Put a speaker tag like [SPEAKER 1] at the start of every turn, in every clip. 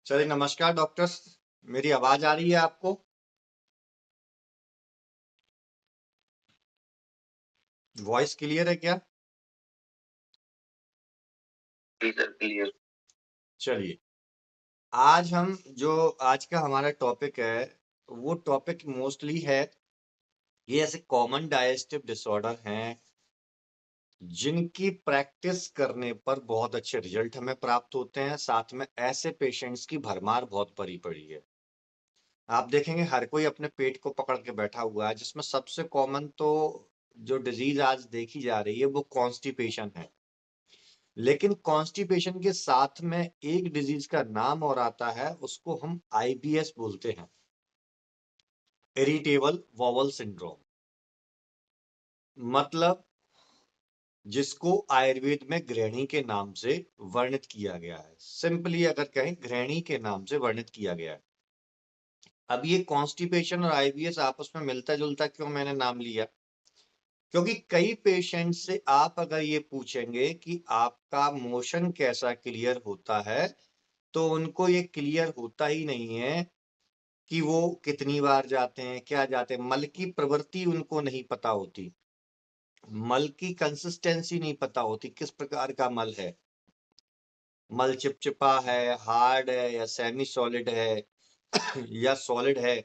[SPEAKER 1] चलिए, नमस्कार डॉक्टर्स। मेरी आवाज आ रही है आपको? वॉइस क्लियर है क्या?
[SPEAKER 2] जी सर, क्लियर।
[SPEAKER 1] चलिए, आज का हमारा टॉपिक है, वो टॉपिक मोस्टली है, ये ऐसे कॉमन डाइजेस्टिव डिसऑर्डर हैं जिनकी प्रैक्टिस करने पर बहुत अच्छे रिजल्ट हमें प्राप्त होते हैं। साथ में ऐसे पेशेंट्स की भरमार बहुत भरी पड़ी है। आप देखेंगे हर कोई अपने पेट को पकड़ के बैठा हुआ है, जिसमें सबसे कॉमन तो जो डिजीज आज देखी जा रही है वो कॉन्स्टिपेशन है। लेकिन कॉन्स्टिपेशन के साथ में एक डिजीज का नाम और आता है, उसको हम आईबीएस बोलते हैं, इरिटेबल बॉवल सिंड्रोम। मतलब जिसको आयुर्वेद में गृहिणी के नाम से वर्णित किया गया है। सिंपली अगर कहें, गृहिणी के नाम से वर्णित किया गया है। अब ये कॉन्स्टिपेशन और आईबीएस आपस में मिलता जुलता क्यों मैंने नाम लिया? क्योंकि कई पेशेंट से आप अगर ये पूछेंगे कि आपका मोशन कैसा क्लियर होता है, तो उनको ये क्लियर होता ही नहीं है कि वो कितनी बार जाते हैं, क्या जाते हैं। मल की प्रवृत्ति उनको नहीं पता होती, मल की कंसिस्टेंसी नहीं पता होती, किस प्रकार का मल है। मल चिपचिपा है, हार्ड है, या सेमी सॉलिड है या सॉलिड है,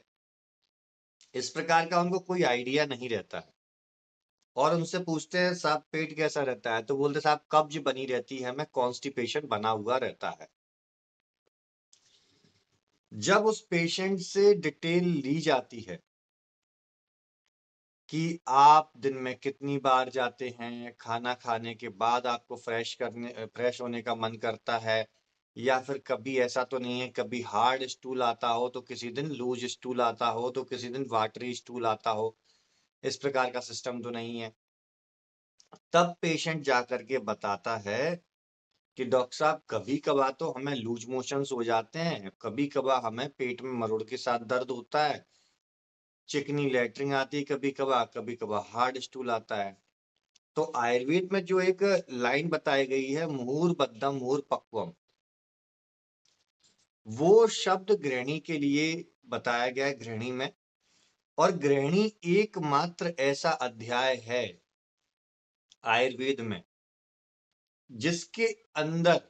[SPEAKER 1] इस प्रकार का उनको कोई आइडिया नहीं रहता है। और उनसे पूछते हैं साहब पेट कैसा रहता है, तो बोलते साहब कब्ज बनी रहती है, हमें कॉन्स्टिपेशन बना हुआ रहता है। जब उस पेशेंट से डिटेल ली जाती है कि आप दिन में कितनी बार जाते हैं, खाना खाने के बाद आपको फ्रेश होने का मन करता है, या फिर कभी ऐसा तो नहीं है कभी हार्ड स्टूल आता हो तो किसी दिन लूज स्टूल आता हो तो किसी दिन वाटरी स्टूल आता हो, इस प्रकार का सिस्टम तो नहीं है। तब पेशेंट जाकर के बताता है कि डॉक्टर साहब कभी कभार तो हमें लूज मोशंस हो जाते हैं, कभी कभार हमें पेट में मरोड़ के साथ दर्द होता है, चिकनी लैटरिंग आती है कभी कभार हार्ड स्टूल आता है। तो आयुर्वेद में जो एक लाइन बताई गई है, मुहुर बद्धम मुहुर पक्वम, वो शब्द गृहिणी के लिए बताया गया है, गृहिणी में। और गृहिणी एकमात्र ऐसा अध्याय है आयुर्वेद में जिसके अंदर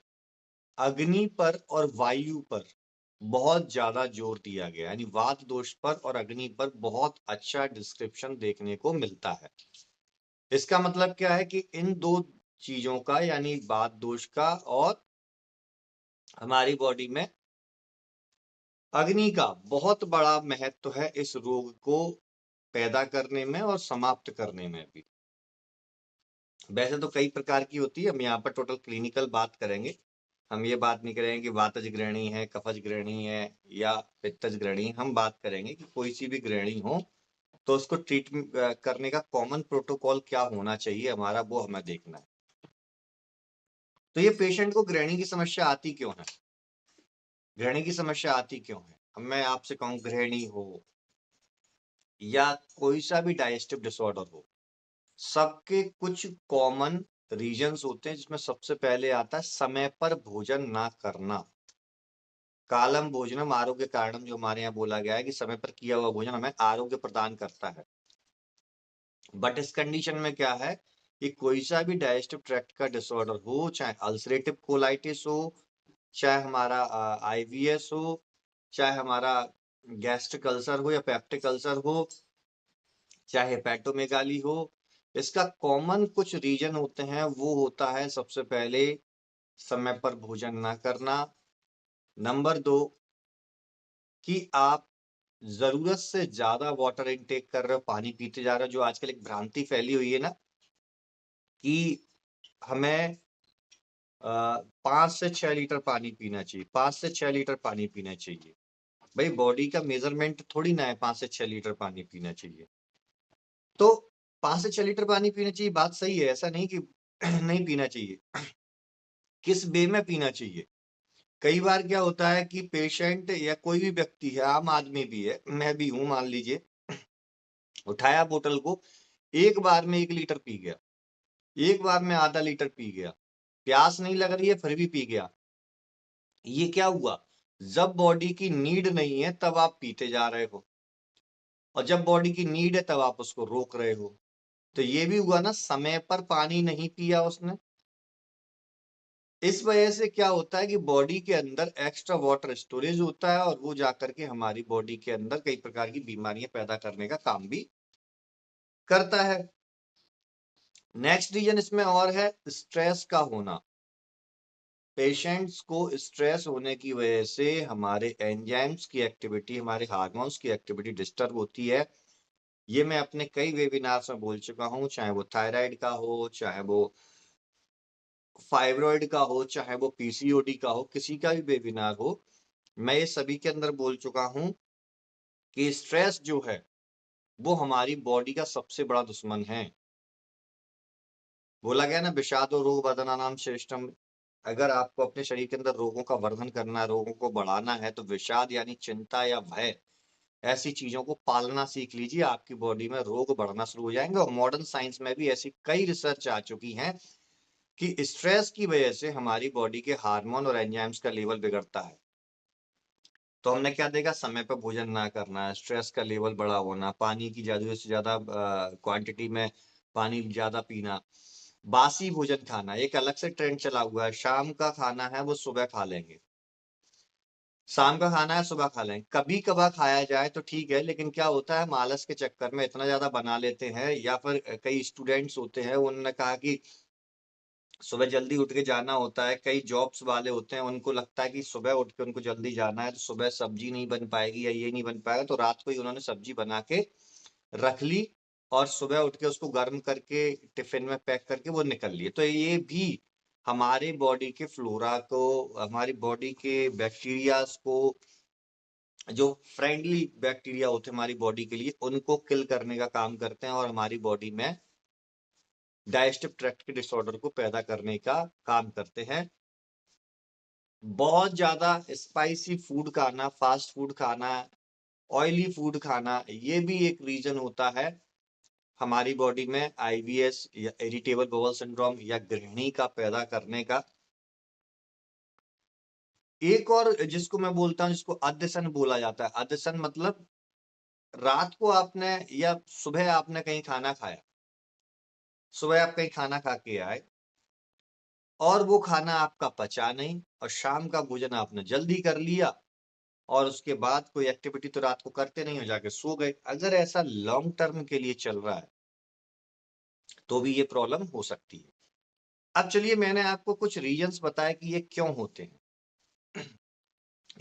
[SPEAKER 1] अग्नि पर और वायु पर बहुत ज्यादा जोर दिया गया, यानी वात दोष पर और अग्नि पर बहुत अच्छा डिस्क्रिप्शन देखने को मिलता है। इसका मतलब क्या है कि इन दो चीजों का, यानी वात दोष का और हमारी बॉडी में अग्नि का, बहुत बड़ा महत्व है इस रोग को पैदा करने में और समाप्त करने में भी। वैसे तो कई प्रकार की होती है, हम यहाँ पर टोटल क्लिनिकल बात करेंगे। हम ये बात नहीं करेंगे कि वातज ग्रहणी है, कफज ग्रहणी है या पित्तज ग्रहणी है। हम बात करेंगे कि कोई सी भी ग्रहणी हो तो उसको ट्रीट करने का कॉमन प्रोटोकॉल क्या होना चाहिए हमारा, वो हमें देखना है। तो ये पेशेंट को ग्रहणी की समस्या आती क्यों है, ग्रहणी की समस्या आती क्यों है? अब मैं आपसे कहूँ, ग्रहणी हो या कोई सा भी डाइजेस्टिव डिसऑर्डर हो, सबके कुछ कॉमन रीजंस होते हैं, जिसमें सबसे पहले आता है समय पर भोजन ना करना। कालम भोजनम आरोग्य कारणम, जो हमारे यहाँ बोला गया है कि समय पर किया हुआ भोजन हमें आरोग्य प्रदान करता है। बट इस कंडीशन में क्या है कि कोई सा भी डाइजेस्टिव ट्रैक्ट का डिसऑर्डर हो, चाहे अल्सरेटिव कोलाइटिस हो, चाहे हमारा आईबीएस हो, चाहे हमारा गैस्ट्रिक अल्सर हो या पेप्टिक अल्सर हो, चाहे हेपेटोमेगाली हो, इसका कॉमन कुछ रीजन होते हैं। वो होता है सबसे पहले समय पर भोजन ना करना। नंबर 2 कि आप जरूरत से ज्यादा वाटर इनटेक कर रहे हो, पानी पीते जा रहे हो। जो आजकल एक भ्रांति फैली हुई है ना कि हमें 5 से 6 लीटर पानी पीना चाहिए, 5 से 6 लीटर पानी पीना चाहिए। भाई बॉडी का मेजरमेंट थोड़ी ना है 5 से 6 लीटर पानी पीना चाहिए। तो 5 से 6 लीटर पानी पीना चाहिए, बात सही है, ऐसा नहीं कि नहीं पीना चाहिए। किस वे में पीना चाहिए? कई बार क्या होता है कि पेशेंट या कोई भी व्यक्ति है, आम आदमी भी है, मैं भी हूं, मान लीजिए, उठाया बोतल को, एक बार में 1 लीटर पी गया, एक बार में आधा लीटर पी गया, प्यास नहीं लग रही है फिर भी पी गया। ये क्या हुआ? जब बॉडी की नीड नहीं है तब आप पीते जा रहे हो, और जब बॉडी की नीड है तब आप उसको रोक रहे हो। तो ये भी हुआ ना, समय पर पानी नहीं पिया उसने। इस वजह से क्या होता है कि बॉडी के अंदर एक्स्ट्रा वाटर स्टोरेज होता है, और वो जाकर के हमारी बॉडी के अंदर कई प्रकार की बीमारियां पैदा करने का काम भी करता है। नेक्स्ट रीजन इसमें और है स्ट्रेस का होना। पेशेंट्स को स्ट्रेस होने की वजह से हमारे एंजाइम्स की एक्टिविटी, हमारे हार्मोन्स की एक्टिविटी डिस्टर्ब होती है। ये मैं अपने कई वेबिनार्स में बोल चुका हूँ, चाहे वो थायराइड का हो, चाहे वो फाइब्रॉइड का हो, चाहे वो पीसीओडी का हो, किसी का भी वेबिनार हो, मैं ये सभी के अंदर बोल चुका हूँ कि स्ट्रेस जो है वो हमारी बॉडी का सबसे बड़ा दुश्मन है। बोला गया ना, विषादो रोग वर्धनानाम श्रेष्ठम। अगर आपको अपने शरीर के अंदर रोगों का वर्धन करना है, रोगों को बढ़ाना है, तो विषाद यानी चिंता या भय, ऐसी चीजों को पालना सीख लीजिए। आपकी बॉडी में रोग बढ़ना शुरू हो जाएंगे। और मॉडर्न साइंस में भी ऐसी कई रिसर्च आ चुकी हैं कि स्ट्रेस की वजह से हमारी बॉडी के हार्मोन और एंजाइम्स का लेवल बिगड़ता है। तो हमने क्या देखा, समय पर भोजन ना करना, स्ट्रेस का लेवल बड़ा होना, पानी की ज्यादा से ज्यादा क्वांटिटी में पानी ज्यादा पीना, बासी भोजन खाना। एक अलग से ट्रेंड चला हुआ है, शाम का खाना है वो सुबह खा लेंगे, शाम का खाना है सुबह खा लेंगे। कभी कभार खाया जाए तो ठीक है, लेकिन क्या होता है, हम आलस के चक्कर में इतना ज्यादा बना लेते हैं। या फिर कई स्टूडेंट्स होते हैं, उन्होंने कहा कि सुबह जल्दी उठ के जाना होता है, कई जॉब्स वाले होते हैं, उनको लगता है कि सुबह उठ के उनको जल्दी जाना है, तो सुबह सब्जी नहीं बन पाएगी या ये नहीं बन पाएगा, तो रात को ही उन्होंने सब्जी बना के रख ली और सुबह उठ के उसको गर्म करके टिफिन में पैक करके वो निकल लिए। तो ये भी हमारे बॉडी के फ्लोरा को, हमारी बॉडी के बैक्टीरियाज को, जो फ्रेंडली बैक्टीरिया होते हैं हमारी बॉडी के लिए, उनको किल करने का काम करते हैं, और हमारी बॉडी में डाइजेस्टिव ट्रैक्ट के डिसऑर्डर को पैदा करने का काम करते हैं। बहुत ज्यादा स्पाइसी फूड खाना, फास्ट फूड खाना, ऑयली फूड खाना, ये भी एक रीजन होता है हमारी बॉडी में आईबीएस या इरिटेबल बowel सिंड्रोम या गृहिणी का पैदा करने का। एक और जिसको मैं बोलता हूं, जिसको अध्यसन बोला जाता है। अध्यसन मतलब रात को आपने या सुबह आपने कहीं खाना खाया, सुबह आप कहीं खाना खा के आए और वो खाना आपका पचा नहीं, और शाम का भोजन आपने जल्दी कर लिया, और उसके बाद कोई एक्टिविटी तो रात को करते नहीं हो, जाके सो गए। अगर ऐसा लॉन्ग टर्म के लिए चल रहा है तो भी ये प्रॉब्लम हो सकती है। अब चलिए, मैंने आपको कुछ रीजंस बताए कि ये क्यों होते हैं।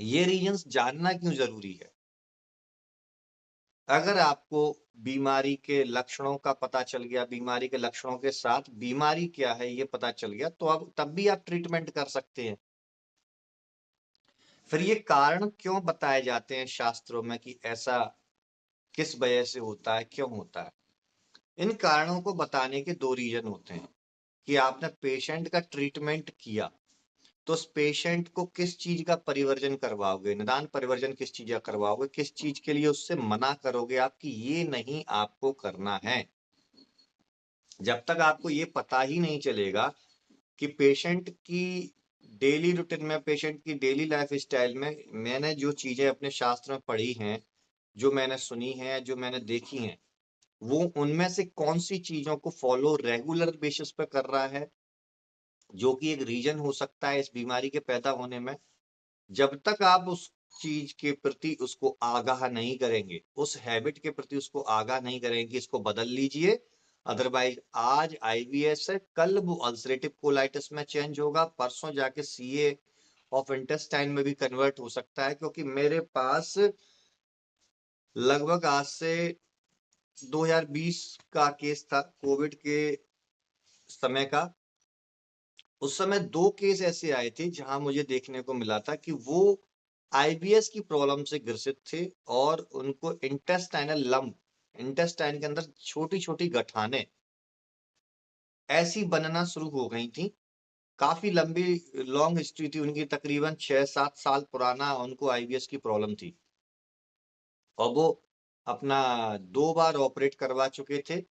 [SPEAKER 1] ये रीजंस जानना क्यों जरूरी है? अगर आपको बीमारी के लक्षणों का पता चल गया, बीमारी के लक्षणों के साथ बीमारी क्या है ये पता चल गया, तो अब तब भी आप ट्रीटमेंट कर सकते हैं। फिर ये कारण क्यों बताए जाते हैं शास्त्रों में कि ऐसा किस वजह से होता है, क्यों होता है? इन कारणों को बताने के दो रीजन होते हैं कि आपने पेशेंट का ट्रीटमेंट किया, तो उस पेशेंट को किस चीज का परिवर्जन करवाओगे, निदान परिवर्जन किस चीज का करवाओगे, किस चीज के लिए उससे मना करोगे आप कि ये नहीं आपको करना है। जब तक आपको ये पता ही नहीं चलेगा कि पेशेंट की डेली रूटीन में, पेशेंट की डेली लाइफ स्टाइल में, मैंने जो चीजें अपने शास्त्र में पढ़ी हैं, जो मैंने सुनी है, जो मैंने देखी हैं, वो उनमें से कौन सी चीजों को फॉलो रेगुलर बेसिस पे कर रहा है, जो कि एक रीजन हो सकता है इस बीमारी के पैदा होने में। जब तक आप उस चीज के प्रति उसको आगाह नहीं करेंगे, उस हैबिट के प्रति उसको आगाह नहीं करेंगे, इसको बदल लीजिए। अदरवाइज आज आईबीएस है, कल वो अल्सरेटिव कोलाइटिस में चेंज होगा, परसों जाके सीए ऑफ इंटेस्टाइन में भी कन्वर्ट हो सकता है। क्योंकि मेरे पास लगभग आज से 2020 का केस था, कोविड के समय का। उस समय 2 केस ऐसे आए थे जहां मुझे देखने को मिला था कि वो आईबीएस की प्रॉब्लम से ग्रसित थे, और उनको इंटेस्टाइनल लंप, इंटेस्टाइन के अंदर छोटी छोटी गठाने ऐसी बनना शुरू हो गई थी। काफी लंबी लॉन्ग हिस्ट्री थी उनकी, तकरीबन 6-7 साल पुराना उनको आईबीएस की प्रॉब्लम थी, और वो अपना 2 बार ऑपरेट करवा चुके थे।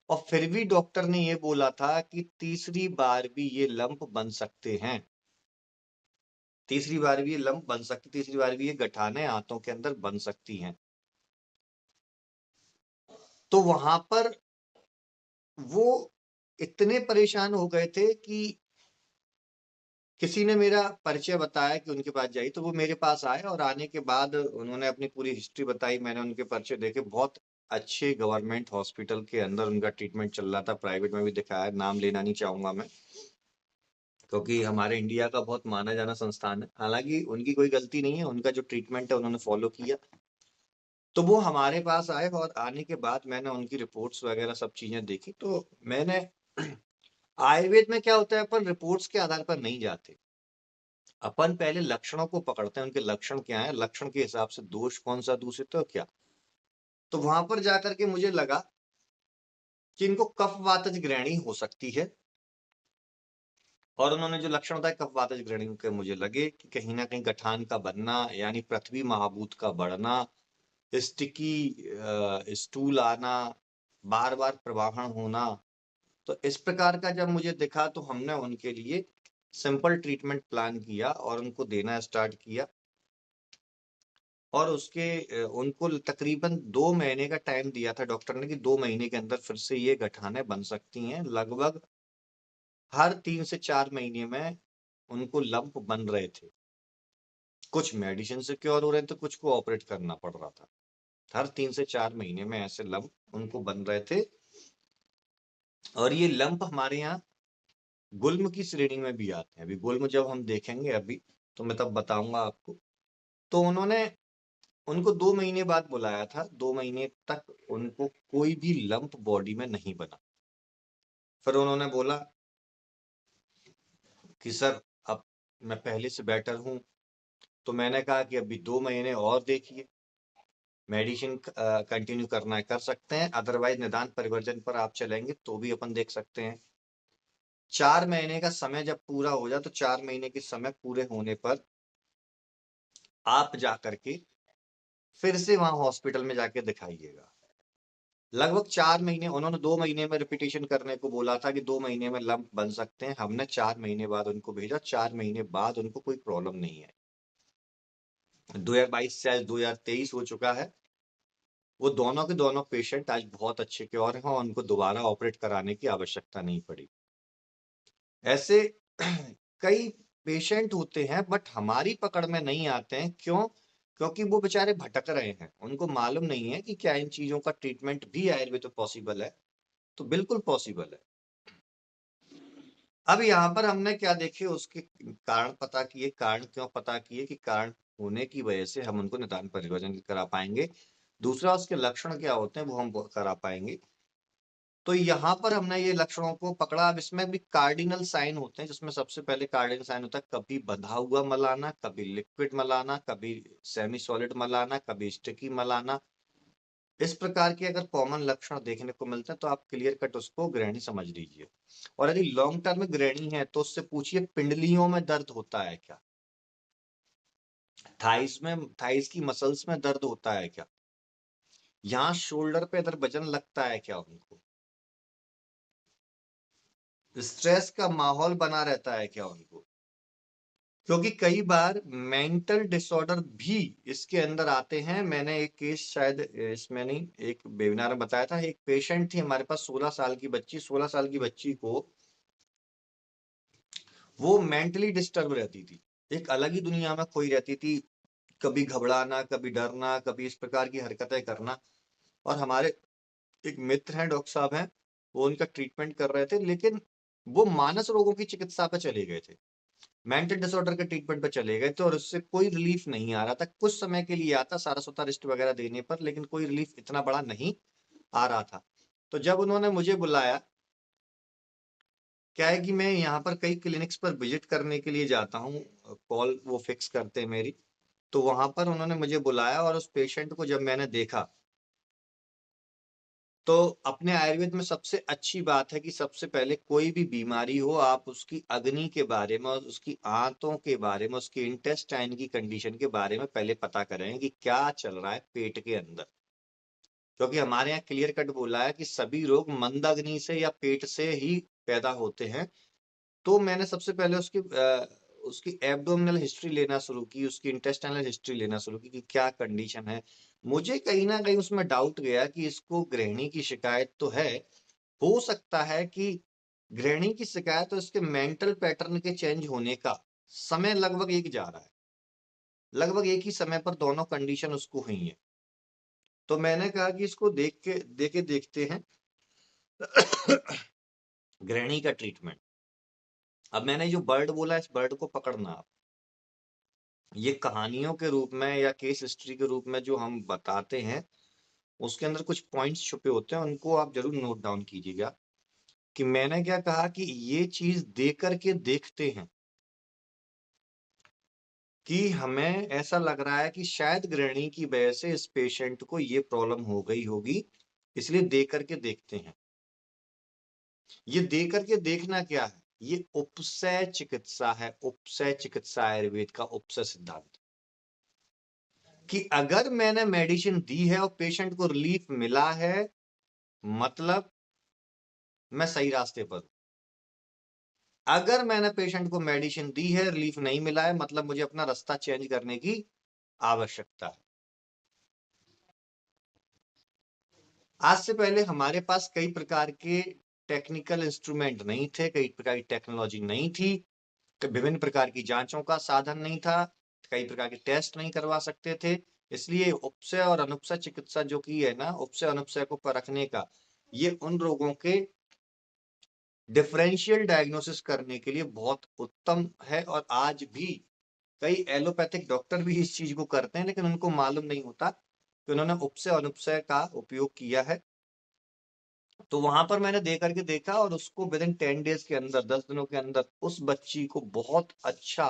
[SPEAKER 1] और फिर भी डॉक्टर ने ये बोला था कि तीसरी बार भी ये लंप बन सकते हैं। तीसरी बार भी ये लंप बन सकती, तीसरी बार भी ये गठाने आंतों के अंदर बन सकती हैं। तो वहां पर वो इतने परेशान हो गए थे कि किसी ने मेरा परिचय बताया कि उनके पास जाइए, तो वो मेरे पास आए और आने के बाद उन्होंने अपनी पूरी हिस्ट्री बताई। मैंने उनके परिचय देखे, बहुत अच्छे गवर्नमेंट हॉस्पिटल के अंदर उनका ट्रीटमेंट चल रहा था, प्राइवेट में भी दिखाया, नाम लेना नहीं चाहूंगा मैं, क्योंकि हमारे इंडिया का बहुत माना जाना संस्थान है। हालांकि उनकी कोई गलती नहीं है, उनका जो ट्रीटमेंट है उन्होंने फॉलो किया। तो वो हमारे पास आए और आने के बाद मैंने उनकी रिपोर्ट्स वगैरह सब चीजें देखी। तो मैंने आयुर्वेद में क्या होता है, अपन रिपोर्ट्स के आधार पर नहीं जाते, अपन पहले लक्षणों को पकड़ते हैं, उनके लक्षण क्या है, लक्षण के हिसाब से दोष कौन सा दूषित है और क्या। तो वहां पर जाकर के मुझे लगा कि इनको कफ वातज ग्रहणी हो सकती है, और उन्होंने जो लक्षण बताए कफ वातज ग्रहणी के, मुझे लगे कि कहीं ना कहीं गठान का बनना, यानी पृथ्वी महाभूत का बढ़ना, स्टिकी स्टूल आना, बार बार प्रवाहन होना। तो इस प्रकार का जब मुझे दिखा तो हमने उनके लिए सिंपल ट्रीटमेंट प्लान किया और उनको देना स्टार्ट किया। और उनको तकरीबन 2 महीने का टाइम दिया था डॉक्टर ने कि 2 महीने के अंदर फिर से ये गठाने बन सकती हैं। लगभग हर 3 से 4 महीने में उनको लंप बन रहे थे। कुछ मेडिसिन से क्योर हो रहे थे, कुछ को ऑपरेट करना पड़ रहा था। हर 3 से 4 महीने में ऐसे लंप उनको बन रहे थे। और ये लंप हमारे यहाँ गुल्म की श्रेणी में भी आते हैं। अभी गुल्म जब हम देखेंगे अभी, तो मैं तब बताऊंगा आपको। तो उन्होंने उनको 2 महीने बाद बुलाया था, 2 महीने तक उनको कोई भी लंप बॉडी में नहीं बना। फिर उन्होंने बोला कि सर अब मैं पहले से बेटर हूं। तो मैंने कहा कि अभी 2 महीने और देखिए, मेडिसिन कंटिन्यू करना है कर सकते हैं, अदरवाइज निदान परिवर्जन पर आप चलेंगे तो भी अपन देख सकते हैं। 4 महीने का समय जब पूरा हो जाए, तो 4 महीने के समय पूरे होने पर आप जाकर के फिर से वहां हॉस्पिटल में जाके दिखाइएगा। लगभग 4 महीने, उन्होंने 2 महीने में रिपीटेशन करने को बोला था कि 2 महीने में लंप बन सकते हैं। हमने 4 महीने बाद उनको भेजा, 4 महीने बाद उनको कोई प्रॉब्लम नहीं है। 2022 से आज 2023 हो चुका है। वो दोनों के दोनों पेशेंट आज बहुत अच्छे के और हैं, और उनको दोबारा ऑपरेट कराने की आवश्यकता नहीं पड़ी। ऐसे कई पेशेंट होते हैं, बट हमारी पकड़ में नहीं आते हैं। क्यों? क्योंकि वो बेचारे भटक रहे हैं, उनको मालूम नहीं है कि क्या इन चीजों का ट्रीटमेंट भी आयुर्वेद में पॉसिबल है। तो बिल्कुल पॉसिबल है। अब यहाँ पर हमने क्या देखे, उसके कारण पता किए, कारण क्यों पता किए कि कारण होने की वजह से हम उनको निदान परिवर्जन करा पाएंगे। दूसरा, उसके लक्षण क्या होते हैं वो हम करा पाएंगे। तो यहाँ पर हमने ये लक्षणों को पकड़ा। अब इसमें भी कार्डिनल साइन होते हैं, जिसमें सबसे पहले कार्डिनल साइन होता है कभी बंधा हुआ मलाना, कभी लिक्विड मलाना, कभी सेमी सॉलिड मलाना, कभी स्टिकी मलाना। इस प्रकार के अगर कॉमन लक्षण देखने को मिलते हैं तो आप क्लियर कट उसको ग्रहणी समझ लीजिए। और यदि लॉन्ग टर्म ग्रहणी है तो उससे पूछिए पिंडलियों में दर्द होता है क्या, थाइस की मसल्स में दर्द होता है क्या, यहाँ शोल्डर पे अगर वजन लगता है क्या, उनको स्ट्रेस का माहौल बना रहता है क्या उनको। क्योंकि कई बार मेंटल डिसऑर्डर भी इसके अंदर आते हैं। मैंने एक केस शायद इसमें नहीं, एक वेबिनार में बताया था। एक पेशेंट थी हमारे पास, 16 साल की बच्ची। 16 साल की बच्ची को, वो मेंटली डिस्टर्ब रहती थी, एक अलग ही दुनिया में खोई रहती थी। कभी घबराना, कभी डरना, कभी इस प्रकार की हरकतें करना। और हमारे एक मित्र हैं, डॉक्टर साहब हैं, वो उनका ट्रीटमेंट कर रहे थे, लेकिन वो मानस रोगों की चिकित्सा पे चले गए थे, मेंटल डिसऑर्डर के ट्रीटमेंट पे चले गए थे, और उससे कोई रिलीफ नहीं आ रहा था। कुछ समय के लिए आता सारस्वता रिस्ट वगैरह देने पर, लेकिन कोई रिलीफ इतना बड़ा नहीं आ रहा था। तो जब उन्होंने मुझे बुलाया, क्या है कि मैं यहाँ पर कई क्लिनिक्स पर विजिट करने के लिए जाता हूँ, कॉल वो फिक्स करते हैं मेरी। तो वहां पर उन्होंने मुझे बुलाया, और उस पेशेंट को जब मैंने देखा, तो अपने आयुर्वेद में सबसे अच्छी बात है कि सबसे पहले कोई भी बीमारी हो, आप उसकी अग्नि के बारे में, और उसकी आंतों के बारे में, उसके इंटेस्टाइन की कंडीशन के बारे में पहले पता करें कि क्या चल रहा है पेट के अंदर। क्योंकि हमारे यहाँ क्लियर कट बोला है कि सभी रोग मंदाग्नि से या पेट से ही पैदा होते हैं। तो मैंने सबसे पहले उसकी एब्डोमिनल हिस्ट्री लेना शुरू की, उसकी इंटेस्टाइनल हिस्ट्री लेना शुरू की कि क्या कंडीशन है। मुझे कहीं न कहीं उसमें डाउट गया कि इसको गृहिणी की शिकायत तो है, हो सकता है कि गृहिणी की शिकायत और इसके मेंटल पैटर्न के चेंज होने का समय लगभग एक जा रहा है। लगभग एक ही समय पर दोनों कंडीशन उसको हुई हैं। तो मैंने कहा कि इसको देखते हैं गृहिणी का ट्रीटमेंट। अब मैंने जो वर्ड बोला इस वर्ड को पकड़ना आप। ये कहानियों के रूप में या केस हिस्ट्री के रूप में जो हम बताते हैं, उसके अंदर कुछ पॉइंट्स छुपे होते हैं, उनको आप ज़रूर नोट डाउन कीजिएगा कि मैंने क्या कहा कि ये चीज़ दे कर के देखते हैं कि हमें ऐसा लग रहा है कि शायद गृहिणी की वजह से इस पेशेंट को ये प्रॉब्लम हो गई होगी, इसलिए दे कर के देखते हैं। ये दे कर के देखना क्या है? ये उपसय चिकित्सा है, उपसय चिकित्सा आयुर्वेद का उपसय सिद्धांत। कि अगर मैंने मेडिसिन दी है और पेशेंट को रिलीफ मिला है, मतलब मैं सही रास्ते पर हूं। अगर मैंने पेशेंट को मेडिसिन दी है, रिलीफ नहीं मिला है, मतलब मुझे अपना रास्ता चेंज करने की आवश्यकता है। आज से पहले हमारे पास कई प्रकार के टेक्निकल इंस्ट्रूमेंट नहीं थे, कई प्रकार की टेक्नोलॉजी नहीं थी, विभिन्न प्रकार की जांचों का साधन नहीं था, कई प्रकार के टेस्ट नहीं करवा सकते थे। इसलिए उपसय और अनुपसय चिकित्सा जो की है ना, उपसय अनुपसय को परखने का, ये उन रोगों के डिफरेंशियल डायग्नोसिस करने के लिए बहुत उत्तम है। और आज भी कई एलोपैथिक डॉक्टर भी इस चीज को करते हैं, लेकिन उनको मालूम नहीं होता कि उन्होंने उपसय अनुपसय का उपयोग किया है। तो वहां पर मैंने दे करके देखा और उसको विद इन 10 डेज के अंदर, 10 दिनों के अंदर उस बच्ची को बहुत अच्छा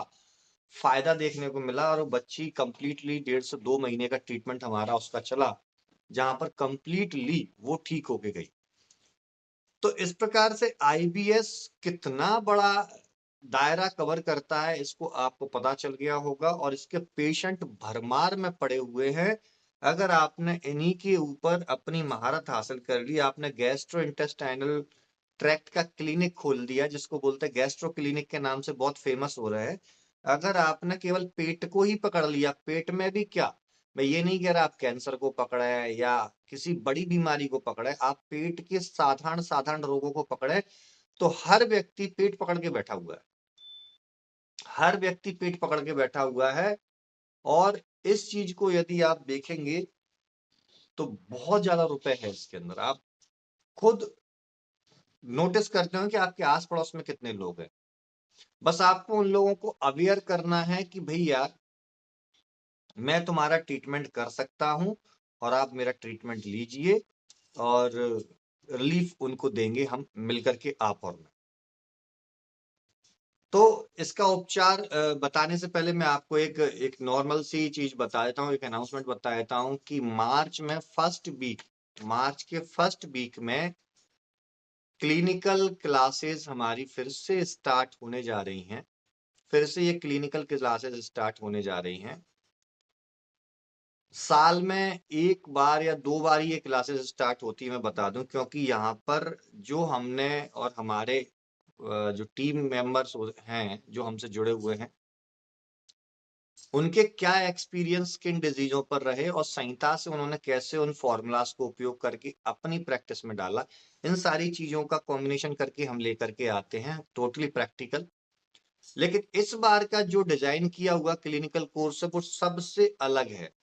[SPEAKER 1] फायदा देखने को मिला। और वो बच्ची कंप्लीटली 1.5 से 2 महीने का ट्रीटमेंट हमारा उसका चला, जहां पर कंप्लीटली वो ठीक होके गई। तो इस प्रकार से आईबीएस कितना बड़ा दायरा कवर करता है, इसको आपको पता चल गया होगा। और इसके पेशेंट भरमार में पड़े हुए हैं। अगर आपने इन्हीं के ऊपर अपनी महारत हासिल कर ली, आपने गैस्ट्रो इंटेस्टाइनल ट्रैक्ट का क्लिनिक खोल दिया, जिसको बोलते हैं गैस्ट्रो क्लिनिक के नाम से बहुत फेमस हो रहा है। अगर आपने केवल पेट को ही पकड़ लिया, पेट में भी क्या, मैं ये नहीं कह रहा आप कैंसर को पकड़े या किसी बड़ी बीमारी को पकड़े, आप पेट के साधारण साधारण रोगों को पकड़े, तो हर व्यक्ति पेट पकड़ के बैठा हुआ है। हर व्यक्ति पेट पकड़ के बैठा हुआ है। और इस चीज को यदि आप देखेंगे तो बहुत ज्यादा रुपए है इसके अंदर। आप खुद नोटिस करते हो कि आपके आस पड़ोस में कितने लोग हैं। बस आपको उन लोगों को अवेयर करना है कि भैया मैं तुम्हारा ट्रीटमेंट कर सकता हूं और आप मेरा ट्रीटमेंट लीजिए। और रिलीफ उनको देंगे हम मिलकर के, आप और मैं। तो इसका उपचार बताने से पहले मैं आपको एक नॉर्मल सी चीज बता देता हूँ, एक अनाउंसमेंट बता देता हूँ कि मार्च के फर्स्ट वीक में क्लिनिकल क्लासेस हमारी फिर से स्टार्ट होने जा रही हैं। फिर से ये क्लिनिकल क्लासेस स्टार्ट होने जा रही हैं। साल में एक बार या 2 बार ये क्लासेस स्टार्ट होती है, मैं बता दूं, क्योंकि यहाँ पर जो हमने और हमारे जो टीम मेंबर्स हैं जो हमसे जुड़े हुए हैं, उनके क्या एक्सपीरियंस किन डिजीजों पर रहे और संहिता से उन्होंने कैसे उन फॉर्मूलाज को उपयोग करके अपनी प्रैक्टिस में डाला, इन सारी चीजों का कॉम्बिनेशन करके हम लेकर के आते हैं, टोटली प्रैक्टिकल। लेकिन इस बार का जो डिजाइन किया हुआ क्लिनिकल कोर्स है वो सबसे अलग है।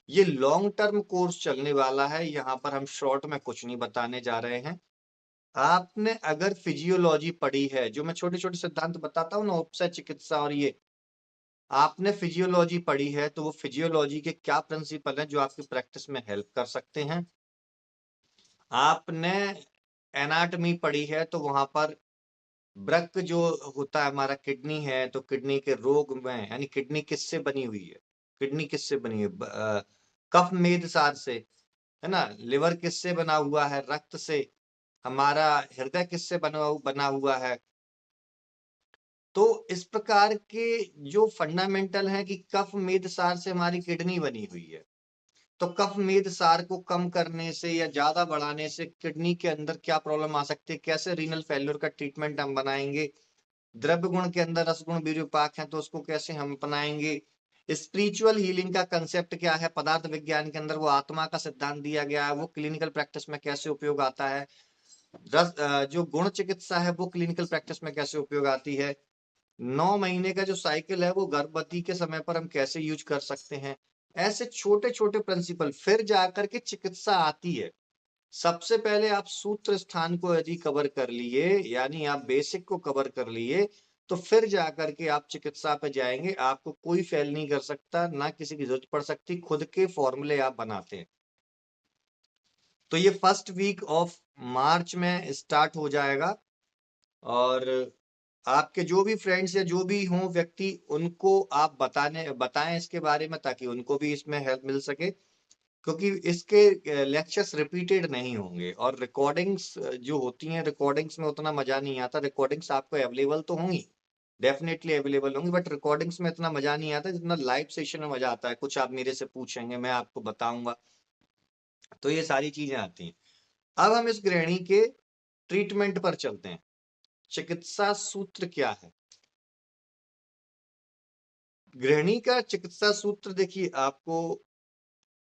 [SPEAKER 1] ये लॉन्ग टर्म कोर्स चलने वाला है। यहाँ पर हम शॉर्ट में कुछ नहीं बताने जा रहे हैं। आपने अगर फिजियोलॉजी पढ़ी है, जो मैं छोटे छोटे सिद्धांत बताता हूँ ना, उपसय चिकित्सा, और ये आपने फिजियोलॉजी पढ़ी है, तो वो फिजियोलॉजी के क्या प्रिंसिपल हैं जो आपकी प्रैक्टिस में हेल्प कर सकते हैं। आपने एनाटॉमी पढ़ी है, तो वहां पर वृक्क जो होता है हमारा, किडनी है, तो किडनी के रोग में, यानी किडनी किससे बनी हुई है, किडनी किससे बनी है, कफ मेद सार से, है ना। लिवर किससे बना हुआ है, रक्त से। हमारा हृदय किससे बना हुआ है। तो इस प्रकार के जो फंडामेंटल है कि कफ मेद सार से हमारी किडनी बनी हुई है, तो कफ मेद सार को कम करने से या ज्यादा बढ़ाने से किडनी के अंदर क्या प्रॉब्लम आ सकती है, कैसे रीनल फेल्योर का ट्रीटमेंट हम बनाएंगे, द्रव्य गुण के अंदर रसगुण विरूपाक है, तो उसको कैसे हम अपनाएंगे। स्पिरिचुअल हीलिंग का कंसेप्ट क्या है, पदार्थ विज्ञान के अंदर वो आत्मा का सिद्धांत दिया गया है, वो क्लिनिकल प्रैक्टिस में कैसे उपयोग आता है। जो गुण चिकित्सा है वो क्लिनिकल प्रैक्टिस में कैसे उपयोग आती है। 9 महीने का जो साइकिल है वो गर्भवती के समय पर हम कैसे यूज कर सकते हैं। ऐसे छोटे छोटे प्रिंसिपल, फिर जाकर के चिकित्सा आती है। सबसे पहले आप सूत्र स्थान को यदि कवर कर लिए, यानी आप बेसिक को कवर कर लिए, तो फिर जाकर के आप चिकित्सा पे जाएंगे। आपको कोई फेल नहीं कर सकता, ना किसी की जरूरत पड़ सकती, खुद के फॉर्मूले आप बनाते हैं। तो ये फर्स्ट वीक ऑफ मार्च में स्टार्ट हो जाएगा, और आपके जो भी फ्रेंड्स या जो भी हों व्यक्ति, उनको आप बताएं इसके बारे में, ताकि उनको भी इसमें हेल्प मिल सके। क्योंकि इसके लेक्चर्स रिपीटेड नहीं होंगे, और रिकॉर्डिंग्स जो होती हैं, रिकॉर्डिंग्स में उतना मजा नहीं आता। रिकॉर्डिंग्स आपको अवेलेबल तो होंगी, डेफिनेटली अवेलेबल होंगी, बट रिकॉर्डिंग्स में इतना मजा नहीं आता जितना लाइव सेशन में मजा आता है। कुछ आप मेरे से पूछेंगे, मैं आपको बताऊंगा, तो ये सारी चीजें आती हैं। अब हम इस गृहिणी के ट्रीटमेंट पर चलते हैं। चिकित्सा सूत्र क्या है। गृहिणी का चिकित्सा सूत्र देखिए, आपको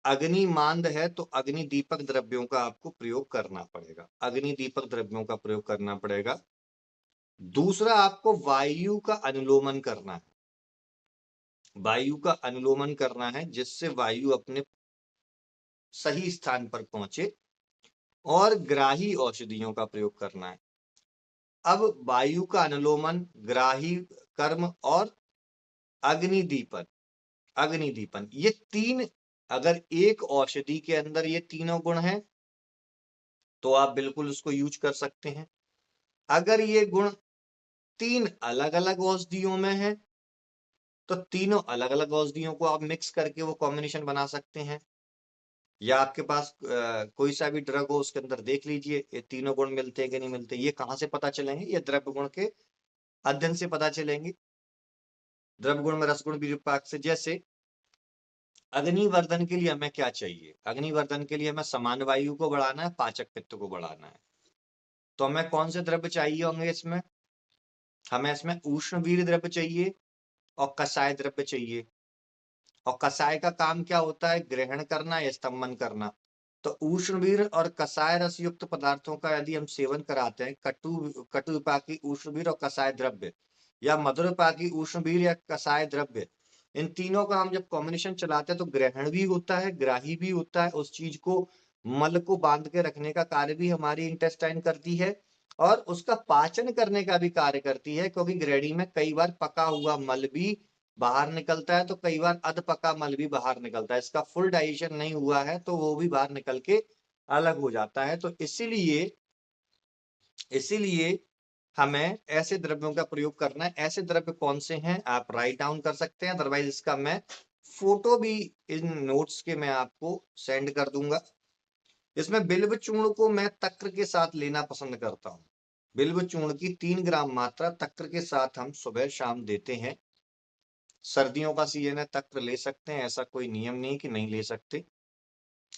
[SPEAKER 1] अग्नि मांद है तो अग्नि दीपक द्रव्यों का आपको प्रयोग करना पड़ेगा, अग्नि दीपक द्रव्यों का प्रयोग करना पड़ेगा। दूसरा, आपको वायु का अनुलोमन करना है, वायु का अनुलोमन करना है, जिससे वायु अपने सही स्थान पर पहुंचे। और ग्राही औषधियों का प्रयोग करना है। अब वायु का अनुलोमन, ग्राही कर्म और अग्निदीपन, अग्निदीपन, ये तीन, अगर एक औषधि के अंदर ये तीनों गुण हैं तो आप बिल्कुल उसको यूज कर सकते हैं। अगर ये गुण तीन अलग अलग औषधियों में है, तो तीनों अलग अलग औषधियों को आप मिक्स करके वो कॉम्बिनेशन बना सकते हैं। या आपके पास कोई सा भी ड्रग हो, उसके अंदर देख लीजिए ये तीनों गुण मिलते हैं कि नहीं मिलते। ये कहाँ से पता चलेंगे, ये द्रव्य गुण के अध्ययन से पता चलेंगे। द्रव्य गुण में रसगुण विरूपाक से। जैसे अग्निवर्धन के लिए हमें क्या चाहिए, अग्निवर्धन के लिए हमें समान वायु को बढ़ाना है, पाचक पित्त को बढ़ाना है। तो हमें कौन से द्रव्य चाहिए होंगे इसमें, हमें इसमें उष्णवीर द्रव्य चाहिए और कषाय द्रव्य चाहिए। और कषाय का काम क्या होता है, ग्रहण करना या स्तंभन करना। तो उष्णवीर और कषाय रस युक्त पदार्थों का यदि हम सेवन कराते हैं, कटु विपाकी उष्णवीर और कषाय द्रव्य, या मधुर विपाकी उष्णवीर या कषाय द्रव्य, इन तीनों का हम जब कॉम्बिनेशन चलाते हैं तो ग्रहण भी होता है, ग्राही भी होता है। उस चीज को, मल को बांध के रखने का कार्य भी हमारी इंटेस्टाइन करती है, और उसका पाचन करने का भी कार्य करती है। क्योंकि गृहिणी में कई बार पका हुआ मल भी बाहर निकलता है, तो कई बार अध पका मल भी बाहर निकलता है। इसका फुल डाइजेशन नहीं हुआ है तो वो भी बाहर निकल के अलग हो जाता है। तो इसीलिए इसीलिए हमें ऐसे द्रव्यों का प्रयोग करना है। ऐसे द्रव्य कौन से हैं आप राइट डाउन कर सकते हैं, अदरवाइज इसका मैं फोटो भी इन नोट्स के मैं आपको सेंड कर दूंगा। इसमें बिल्व चूर्ण को मैं तक्र के साथ लेना पसंद करता हूँ। बिल्व चूर्ण की 3 ग्राम मात्रा तक्र के साथ हम सुबह शाम देते हैं। सर्दियों का सीजन है, तक्र ले सकते हैं, ऐसा कोई नियम नहीं कि नहीं ले सकते।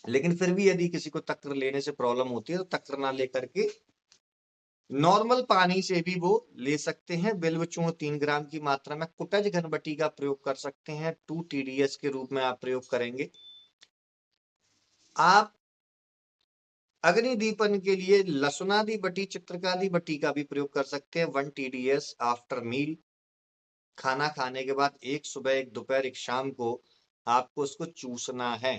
[SPEAKER 1] लेकिन फिर भी यदि किसी को तक्र लेने से प्रॉब्लम होती है तो तक्र ना लेकर के नॉर्मल पानी से भी वो ले सकते हैं। बिल्व चूर्ण 3 ग्राम की मात्रा में कुटज घनबटी का प्रयोग कर सकते हैं, 2 TDS के रूप में आप प्रयोग करेंगे। आप अग्निदीपन के लिए लसुनादि बटी, चित्रकादि बटी का भी प्रयोग कर सकते हैं, 1 TDS आफ्टर मील। खाना खाने के बाद एक सुबह, एक दोपहर, एक शाम को आपको उसको चूसना है,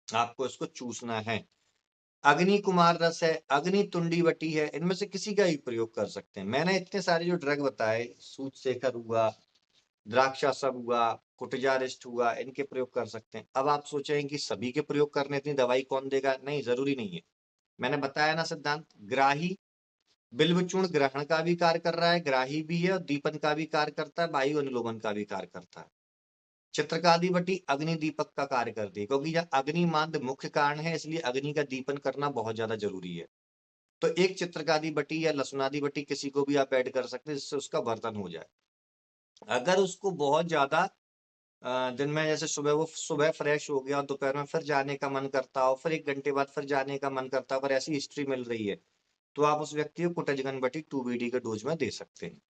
[SPEAKER 1] आपको इसको चूसना है। अग्नि कुमार रस है, अग्नि तुंडी बटी है, इनमें से किसी का भी प्रयोग कर सकते हैं। मैंने इतने सारे जो ड्रग बताए, सूत शेखर हुआ, द्राक्षासव हुआ, कुटजारिस्ट हुआ, इनके प्रयोग कर सकते हैं। अब आप सोचेंगे कि सभी के प्रयोग करने इतनी दवाई कौन देगा, नहीं, जरूरी नहीं है। मैंने बताया ना सिद्धांत, ग्राही बिल्व चूर्ण ग्रहण का भी कार्य कर रहा है, ग्राही भी है, और दीपन का भी कार्य करता है, वायु अनुलोमन का भी कार्य करता है। चित्रकादि बटी अग्नि दीपक का कार्य करती है, क्योंकि यह अग्नि मांद मुख्य कारण है, इसलिए अग्नि का दीपन करना बहुत ज्यादा जरूरी है। तो एक चित्रकादि बटी या लसुनादि बटी किसी को भी आप ऐड कर सकते हैं, जिससे उसका वर्धन हो जाए। अगर उसको बहुत ज्यादा दिन में, जैसे सुबह वो सुबह फ्रेश हो गया और दोपहर में फिर जाने का मन करता हो, फिर 1 घंटे बाद फिर जाने का मन करता हो, अगर ऐसी हिस्ट्री मिल रही है, तो आप उस व्यक्ति को कोटाजिगन-बटी 2BD के डोज में दे सकते हैं।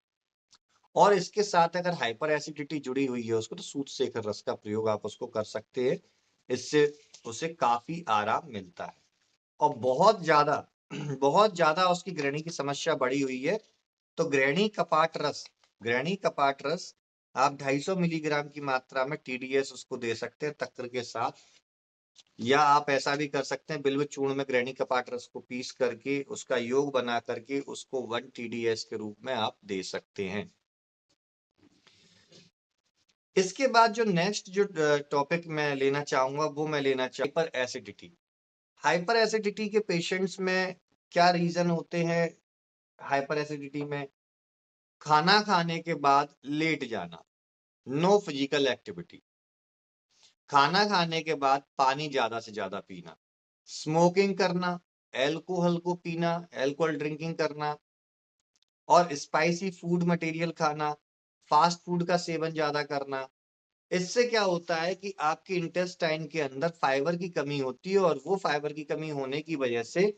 [SPEAKER 1] और इसके साथ अगर हाइपर एसिडिटी जुड़ी हुई है उसको, तो सूत-सेकर रस का प्रयोग आप उसको कर सकते हैं। इससे उसे काफ़ी आराम मिलता है। और बहुत ज़्यादा बहुत ज़्यादा उसकी गृहिणी की समस्या बढ़ी हुई है, तो गृहिणी कपाट रस आप 250 मिलीग्राम की मात्रा में TDS उसको दे सकते हैं तक्र के साथ, या आप ऐसा भी कर सकते हैं बिल्व चूर्ण में गृहिणी कपाट रस को पीस करके उसका योग बना करके उसको 1 TDS के रूप में आप दे सकते हैं। इसके बाद जो नेक्स्ट जो टॉपिक मैं लेना चाहूंगा वो मैं लेना हाइपर एसिडिटी। हाइपर एसिडिटी के पेशेंट्स में क्या रीजन होते हैं? हाइपर एसिडिटी में खाना खाने के बाद लेट जाना, नो फिजिकल एक्टिविटी, खाना खाने के बाद पानी ज्यादा से ज्यादा पीना, स्मोकिंग करना, एल्कोहल को पीना, एल्कोहल ड्रिंकिंग करना, और स्पाइसी फूड मटेरियल खाना, फास्ट फूड का सेवन ज्यादा करना। इससे क्या होता है कि आपके इंटेस्टाइन के अंदर फाइबर की कमी होती है, और वो फाइबर की कमी होने की वजह से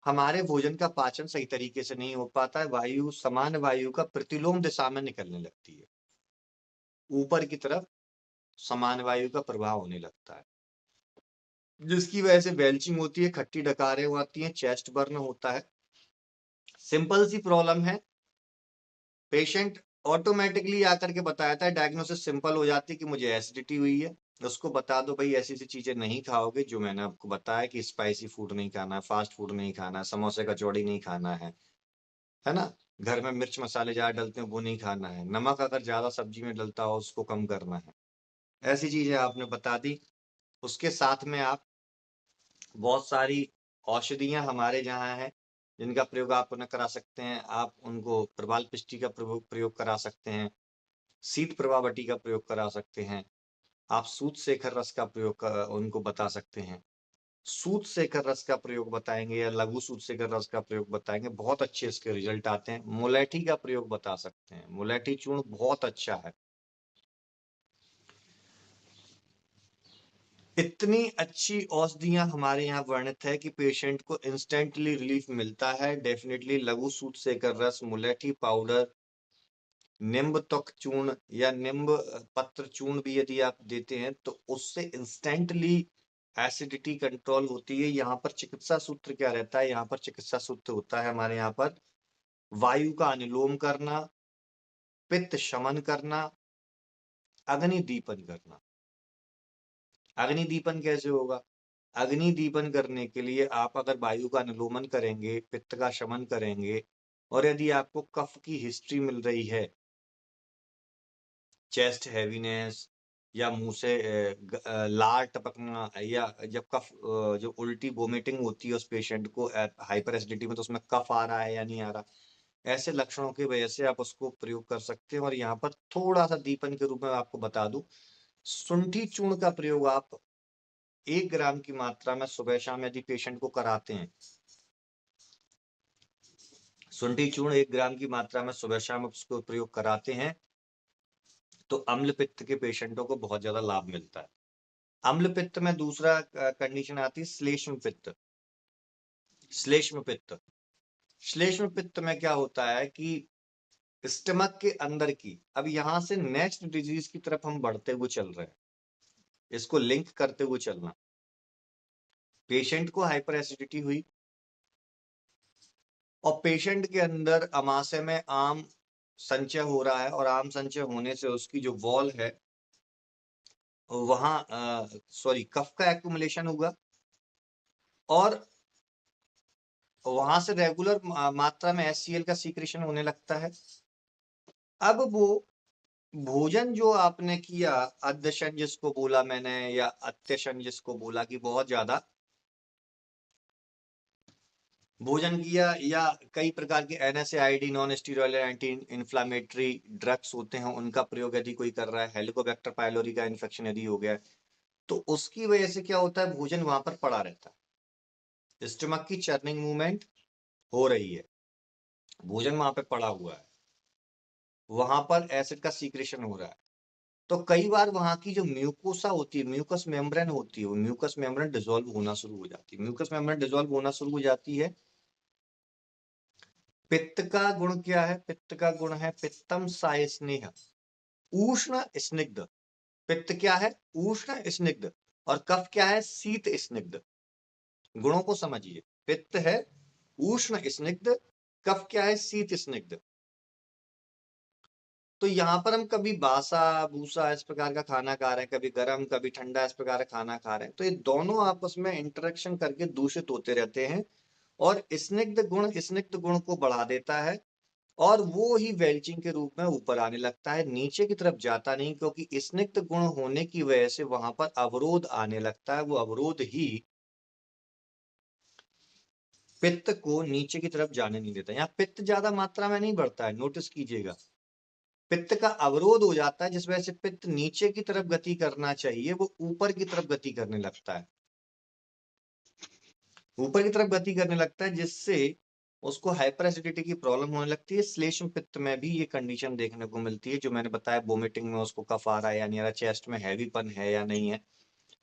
[SPEAKER 1] हमारे भोजन का पाचन सही तरीके से नहीं हो पाता है। सामान्य वायु का प्रतिलोम दिशा में निकलने लगती है, ऊपर की तरफ सामान्य वायु का प्रभाव होने लगता है, जिसकी वजह से बेल्चिंग होती है, खट्टी डकारें आती हैं, चेस्ट बर्न होता है। सिंपल सी प्रॉब्लम है, पेशेंट ऑटोमेटिकली आकर के बताता है, डायग्नोसिस सिंपल हो जाती है कि मुझे एसिडिटी हुई है। उसको बता दो भाई ऐसी ऐसी चीजें नहीं खाओगे जो मैंने आपको बताया, कि स्पाइसी फूड नहीं खाना है, फास्ट फूड नहीं खाना है, समोसे कचौड़ी नहीं खाना है ना, घर में मिर्च मसाले ज्यादा डलते हैं वो नहीं खाना है, नमक अगर ज्यादा सब्जी में डलता हो उसको कम करना है। ऐसी चीजें आपने बता दी। उसके साथ में आप बहुत सारी औषधियां हमारे जहाँ हैं जिनका प्रयोग आप उन्हें करा सकते हैं। आप उनको प्रबाल पिष्टी का प्रयोग करा सकते हैं, शीत प्रभावटी का प्रयोग करा सकते हैं, आप सूत शेखर रस का प्रयोग उनको बता सकते हैं। सूत शेखर रस का प्रयोग बताएंगे या लघु सूत शेखर रस का प्रयोग बताएंगे, बहुत अच्छे इसके रिजल्ट आते हैं। मुलेठी का प्रयोग बता सकते हैं, मुलेठी चूर्ण बहुत अच्छा है। इतनी अच्छी औषधियां हमारे यहाँ वर्णित है कि पेशेंट को इंस्टेंटली रिलीफ मिलता है। डेफिनेटली लघु सूत शेखर रस, मुलेठी पाउडर, नींब त्वक चूर्ण या नींब पत्र चूर्ण भी यदि आप देते हैं तो उससे इंस्टेंटली एसिडिटी कंट्रोल होती है। यहाँ पर चिकित्सा सूत्र क्या रहता है? यहाँ पर चिकित्सा सूत्र होता है हमारे यहाँ पर वायु का अनुलोम करना, पित्त शमन करना, अग्नि दीपन करना। अग्नि दीपन कैसे होगा? अग्नि दीपन करने के लिए आप अगर वायु का अनुलोमन करेंगे, पित्त का शमन करेंगे, और यदि आपको कफ की हिस्ट्री मिल रही है, चेस्ट हैवीनेस या मुंह से लार टपकना, या जब कफ जो उल्टी वोमिटिंग होती है उस पेशेंट को हाइपर एसिडिटी में, तो उसमें कफ आ रहा है या नहीं आ रहा, ऐसे लक्षणों की वजह से आप उसको प्रयोग कर सकते हैं। और यहाँ पर थोड़ा सा दीपन के रूप में आपको बता दूं, शुंठी चूर्ण का प्रयोग आप 1 ग्राम की मात्रा में सुबह शाम यदि पेशेंट को कराते हैं, शुंठी चूर्ण 1 ग्राम की मात्रा में सुबह शाम उसको प्रयोग कराते हैं, तो अम्ल पित्त के पेशेंटों को बहुत ज्यादा लाभ मिलता है। अम्ल पित्त में दूसरा कंडीशन आती है श्लेष्म पित्त। श्लेष्म पित्त, श्लेष्म पित्त में क्या होता है कि स्टमक के अंदर की, अब यहां से नेक्स्ट डिजीज की तरफ हम बढ़ते हुए चल रहे हैं, इसको लिंक करते हुए चलना। पेशेंट को हाइपर एसिडिटी हुई और पेशेंट के अंदर अमाशय में आम संचय हो रहा है, और आम संचय होने से उसकी जो वॉल है वहां कफ का एक्यूमुलेशन होगा, और वहां से रेगुलर मात्रा में HCl का सीक्रेशन होने लगता है। अब वो भोजन जो आपने किया, अध्यशन जिसको बोला मैंने, या अत्यशन जिसको बोला, कि बहुत ज्यादा भोजन किया, या कई प्रकार के NSAID non steroid anti inflammatory drugs होते हैं उनका प्रयोग यदि कोई कर रहा है, हेलिकोबैक्टर पायलोरी का इन्फेक्शन यदि हो गया, तो उसकी वजह से क्या होता है, भोजन वहां पर पड़ा रहता है, स्टमक की चर्निंग मूवमेंट हो रही है, भोजन वहां पर पड़ा हुआ है, वहां पर एसिड का सीक्रेशन हो रहा है। तो कई बार वहां की जो म्यूकोसा होती है, म्यूकस मेम्ब्रेन होती है, वो म्यूकस मेम्ब्रेन डिसॉल्व होना शुरू हो जाती है। म्यूकस मेम्ब्रेन डिसॉल्व होना शुरू हो जाती है पित्त का गुण क्या है? पित्त का गुण है पित्तम साय स्नेह, उष्ण स्निग्ध। पित्त क्या है? उष्ण स्निग्ध। और कफ क्या है? शीत स्निग्ध। गुणों को समझिए, पित्त है उष्ण स्निग्ध, कफ क्या है? शीत स्निग्ध। तो यहाँ पर हम कभी बासा भूसा इस प्रकार का खाना खा रहे हैं, कभी गर्म कभी ठंडा इस प्रकार का खाना खा रहे हैं, तो ये दोनों आपस में इंटरेक्शन करके दूषित होते रहते हैं और स्निग्ध गुण को बढ़ा देता है और वो ही वेल्चिंग के रूप में ऊपर आने लगता है, नीचे की तरफ जाता नहीं, क्योंकि स्निग्ध गुण होने की वजह से वहां पर अवरोध आने लगता है। वो अवरोध ही पित्त को नीचे की तरफ जाने नहीं देता। यहाँ पित्त ज्यादा मात्रा में नहीं बढ़ता है, नोटिस कीजिएगा। पित्त का अवरोध हो जाता है, जिस वजह से पित्त नीचे की तरफ गति करना चाहिए वो ऊपर की तरफ गति करने लगता है। ऊपर की तरफ गति करने लगता है, जिससे उसको हाइपर एसिडिटी की प्रॉब्लम होने लगती है। श्लेष्म पित्त में भी ये कंडीशन देखने को मिलती है, जो मैंने बताया, वोमिटिंग में उसको कफ आ रहा है या नहीं आ रहा, चेस्ट में हैवीपन है या नहीं है,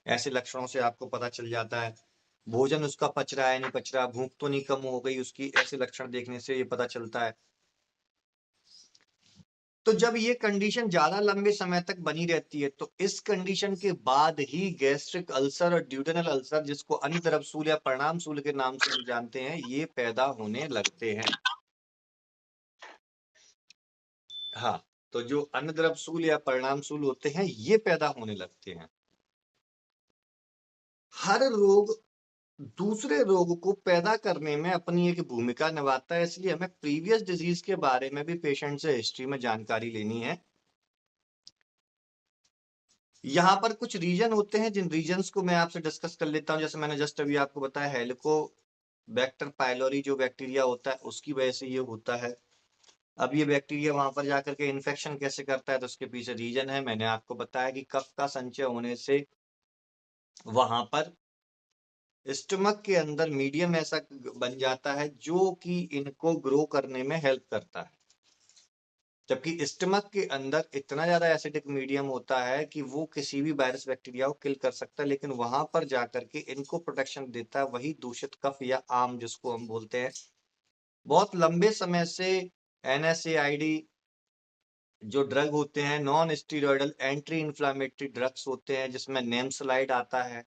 [SPEAKER 1] ऐसे लक्षणों से आपको पता चल जाता है। भोजन उसका पच रहा है नहीं पच रहा, भूख तो नहीं कम हो गई उसकी, ऐसे लक्षण देखने से ये पता चलता है। तो जब ये कंडीशन ज्यादा लंबे समय तक बनी रहती है, तो इस कंडीशन के बाद ही गैस्ट्रिक अल्सर और ड्यूडेनल अल्सर, जिसको अनिद्रव्यसूल या परिणामसूल के नाम से हम जानते हैं, ये पैदा होने लगते हैं। हाँ, तो जो अनिद्रव्यसूल या परिणामसूल होते हैं ये पैदा होने लगते हैं। हर रोग दूसरे रोग को पैदा करने में अपनी एक भूमिका निभाता है, इसलिए हमें प्रीवियस डिजीज के बारे में भी पेशेंट से हिस्ट्री में जानकारी लेनी है। यहाँ पर कुछ रीजन होते हैं, जिन रीजन्स को मैं आपसे डिस्कस कर लेता हूँ। जैसे मैंने जस्ट अभी आपको बताया, हेलिकोबैक्टर पायलोरी जो बैक्टीरिया होता है उसकी वजह से ये होता है। अब ये बैक्टीरिया वहां पर जाकर के इन्फेक्शन कैसे करता है, तो उसके पीछे रीजन है। मैंने आपको बताया कि कफ का संचय होने से वहां पर स्टमक के अंदर मीडियम ऐसा बन जाता है जो कि इनको ग्रो करने में हेल्प करता है। जबकि स्टमक के अंदर इतना ज्यादा एसिडिक मीडियम होता है कि वो किसी भी वायरस बैक्टीरिया को किल कर सकता है, लेकिन वहां पर जाकर के इनको प्रोटेक्शन देता है वही दूषित कफ या आम, जिसको हम बोलते हैं। बहुत लंबे समय से एनएसएआईडी जो ड्रग होते हैं, non steroidal anti inflammatory drugs होते हैं, जिसमें नेमसलाइड आता है